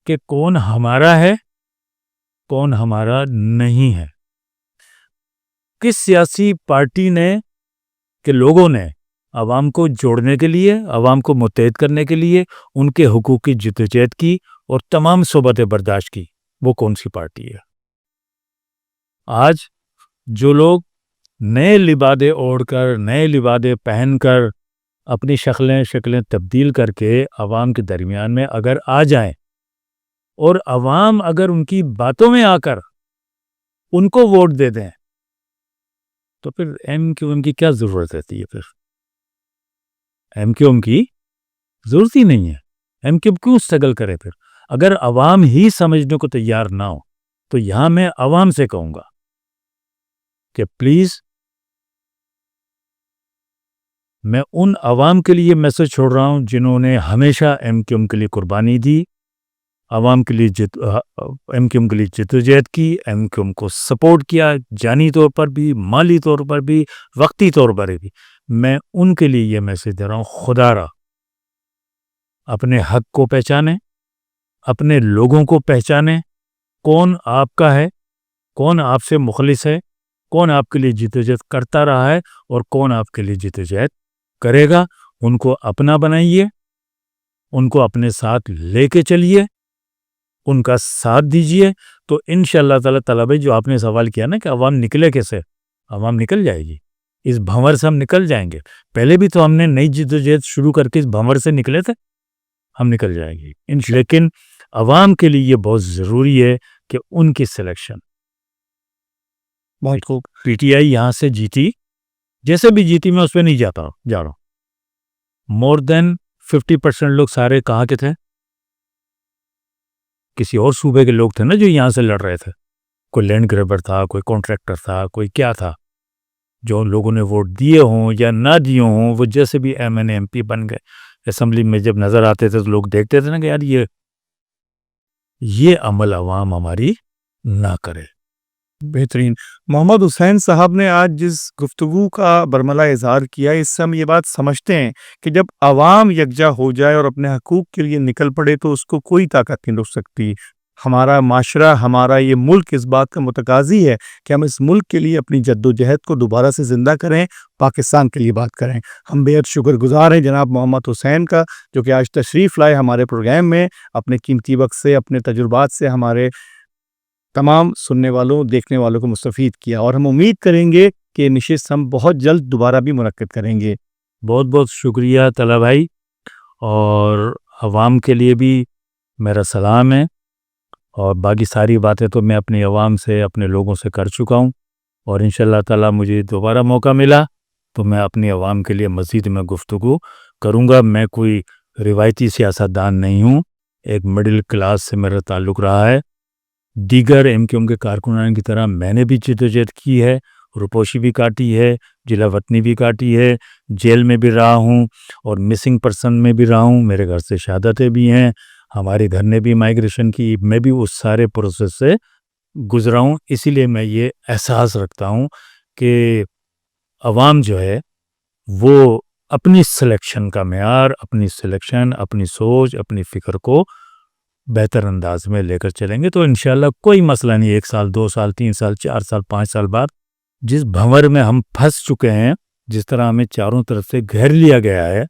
کہ کون ہمارا ہے, کون ہمارا نہیں ہے. کس سیاسی پارٹی نے کہ لوگوں نے عوام کو جوڑنے کے لیے, عوام کو متحد کرنے کے لیے ان کے حقوق کی جدوجہد کی اور تمام صحبتیں برداشت کی, وہ کون سی پارٹی ہے؟ آج جو لوگ نئے لبادے اوڑھ کر, نئے لبادے پہن کر, اپنی شکلیں تبدیل کر کے عوام کے درمیان میں اگر آ جائیں اور عوام اگر ان کی باتوں میں آ کر ان کو ووٹ دے دیں, تو پھر ایم کیو ایم کی کیا ضرورت رہتی ہے؟ پھر ایم کیو ایم کی ضرورت ہی نہیں ہے. ایم کیو ایم کیوں اسٹرگل کرے پھر؟ اگر عوام ہی سمجھنے کو تیار نہ ہو تو یہاں میں عوام سے کہوں گا کہ پلیز, میں ان عوام کے لیے میسج چھوڑ رہا ہوں جنہوں نے ہمیشہ ایم کیو ایم کے لیے قربانی دی, عوام کے لیے ایم کیو ایم کے لیے جدوجہد کی, ایم کیو ایم کو سپورٹ کیا, جانی طور پر بھی, مالی طور پر بھی, وقتی طور پر بھی. میں ان کے لیے یہ میسج دے رہا ہوں, خدا را اپنے حق کو پہچانیں, اپنے لوگوں کو پہچانیں, کون آپ کا ہے, کون آپ سے مخلص ہے, کون آپ کے لیے جدوجہد کرتا رہا ہے اور کون آپ کے لیے جدوجہد کرے گا. ان کو اپنا بنائیے, ان کو اپنے ساتھ لے کے چلیے, ان کا ساتھ دیجیے. تو انشاءاللہ تعالیٰ طلب ہے جو آپ نے سوال کیا نا کہ عوام نکلے کیسے, عوام نکل جائے گی, اس بھنور سے ہم نکل جائیں گے. پہلے بھی تو ہم نے نئی جدوجہد شروع کر کے اس بھنور سے نکلے تھے, ہم نکل جائیں گے. لیکن عوام کے لیے یہ بہت ضروری ہے کہ ان کی سلیکشن. بہت خوب. پی ٹی آئی یہاں سے جیتی, جیسے بھی جیتی, میں اس پہ نہیں جا رہا ہوں. مور دین 50% لوگ سارے کہاں کے تھے؟ کسی اور صوبے کے لوگ تھے نا جو یہاں سے لڑ رہے تھے. کوئی لینڈ گریبر تھا, کوئی کانٹریکٹر تھا, کوئی کیا تھا. جو لوگوں نے ووٹ دیے ہوں یا نہ دیے ہوں, وہ جیسے بھی ایم این ایم پی بن گئے, اسمبلی میں جب نظر آتے تھے تو لوگ دیکھتے تھے نا کہ یار یہ عمل عوام ہماری نہ کرے. بہترین. محمد حسین صاحب نے آج جس گفتگو کا برملا اظہار کیا, اس سے ہم یہ بات سمجھتے ہیں کہ جب عوام یکجا ہو جائے اور اپنے حقوق کے لیے نکل پڑے تو اس کو کوئی طاقت نہیں روک سکتی. ہمارا معاشرہ, ہمارا یہ ملک اس بات کا متقاضی ہے کہ ہم اس ملک کے لیے اپنی جدوجہد کو دوبارہ سے زندہ کریں, پاکستان کے لیے بات کریں. ہم بہت شکر گزار ہیں جناب محمد حسین کا, جو کہ آج تشریف لائے ہمارے پروگرام میں, اپنے قیمتی وقت سے, اپنے تجربات سے ہمارے تمام سننے والوں, دیکھنے والوں کو مستفید کیا. اور ہم امید کریں گے کہ نشست ہم بہت جلد دوبارہ بھی منعقد کریں گے. بہت بہت شکریہ طلحہ بھائی, اور عوام کے لیے بھی میرا سلام ہے. اور باقی ساری باتیں تو میں اپنی عوام سے اپنے لوگوں سے کر چکا ہوں، اور انشاءاللہ تعالیٰ مجھے دوبارہ موقع ملا تو میں اپنی عوام کے لیے مزید میں گفتگو کروں گا۔ میں کوئی روایتی سیاستدان نہیں ہوں، ایک مڈل کلاس سے میرا تعلق رہا ہے۔ دیگر ایم کیو ایم کے کارکنان کی طرح میں نے بھی جدوجہد کی ہے، روپوشی بھی کاٹی ہے، جلا وطنی بھی کاٹی ہے، جیل میں بھی رہا ہوں اور مسنگ پرسن میں بھی رہا ہوں، میرے گھر سے شہادتیں بھی ہیں، ہمارے گھر نے بھی مائیگریشن کی، میں بھی اس سارے پروسیس سے گزرا ہوں۔ اسی لیے میں یہ احساس رکھتا ہوں کہ عوام جو ہے وہ اپنی سلیکشن کا معیار، اپنی سلیکشن، اپنی سوچ، اپنی فکر کو بہتر انداز میں لے کر چلیں گے تو انشاءاللہ کوئی مسئلہ نہیں۔ 1 سال 2 سال 3 سال 4 سال 5 سال بعد جس بھنور میں ہم پھنس چکے ہیں، جس طرح ہمیں چاروں طرف سے گھیر لیا گیا ہے،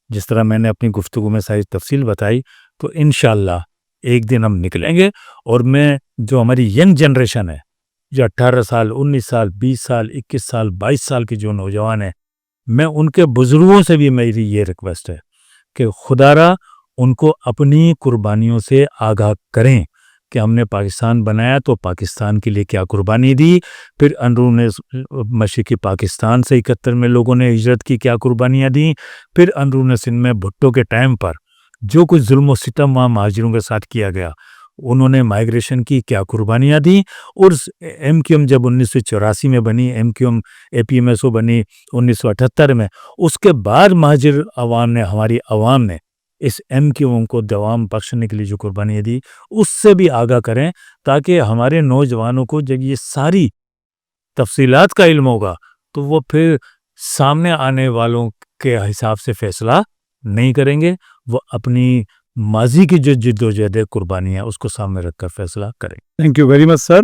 جس طرح میں نے اپنی گفتگو میں ساری تفصیل بتائی، تو انشاءاللہ ایک دن ہم نکلیں گے۔ اور میں جو ہماری ینگ جنریشن ہے، جو 18 سال 19 سال 20 سال 21 سال 22 سال کے جو نوجوان ہیں، میں ان کے بزرگوں سے بھی میری یہ ریکویسٹ ہے کہ خدا را ان کو اپنی قربانیوں سے آگاہ کریں کہ ہم نے پاکستان بنایا تو پاکستان کے لیے کیا قربانی دی، پھر اندرون مشرقی پاکستان سے 71 میں لوگوں نے ہجرت کی، کیا قربانیاں دیں، پھر اندرون سندھ میں بھٹو کے ٹائم پر جو کچھ ظلم و ستم وہاں مہاجروں کے ساتھ کیا گیا، انہوں نے مائیگریشن کی کیا قربانیاں دیں، اور ایم کیو ایم جب 1984 میں بنی، ایم کیو ایم اے پی ایم ایس او بنی 1978 میں، اس کے بعد مہاجر عوام نے، ہماری عوام نے اس ایم کیو ایم کو دوام بخشنے کے لیے جو قربانیاں دی، اس سے بھی آگاہ کریں تاکہ ہمارے نوجوانوں کو جب یہ ساری تفصیلات کا علم ہوگا تو وہ پھر سامنے آنے والوں کے حساب سے فیصلہ نہیں کریں گے، وہ اپنی ماضی کی جو جد و جہد قربانیاں اس کو سامنے رکھ کر فیصلہ کریں۔ تھینک یو ویری مچ سر۔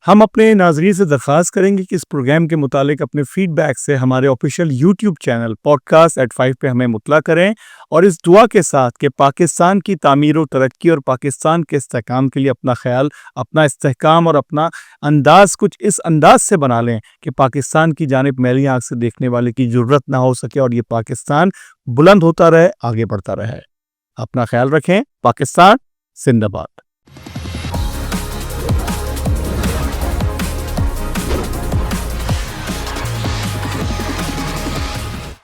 ہم اپنے ناظرین سے درخواست کریں گے کہ اس پروگرام کے متعلق اپنے فیڈ بیک سے ہمارے آفیشیل یوٹیوب چینل podcast@5 پہ ہمیں مطلع کریں، اور اس دعا کے ساتھ کہ پاکستان کی تعمیر و ترقی اور پاکستان کے استحکام کے لیے اپنا خیال، اپنا استحکام اور اپنا انداز کچھ اس انداز سے بنا لیں کہ پاکستان کی جانب میلی آنکھ سے دیکھنے والے کی ضرورت نہ ہو سکے، اور یہ پاکستان بلند ہوتا رہے، آگے بڑھتا رہے۔ اپنا خیال رکھیں۔ پاکستان زندہ باد۔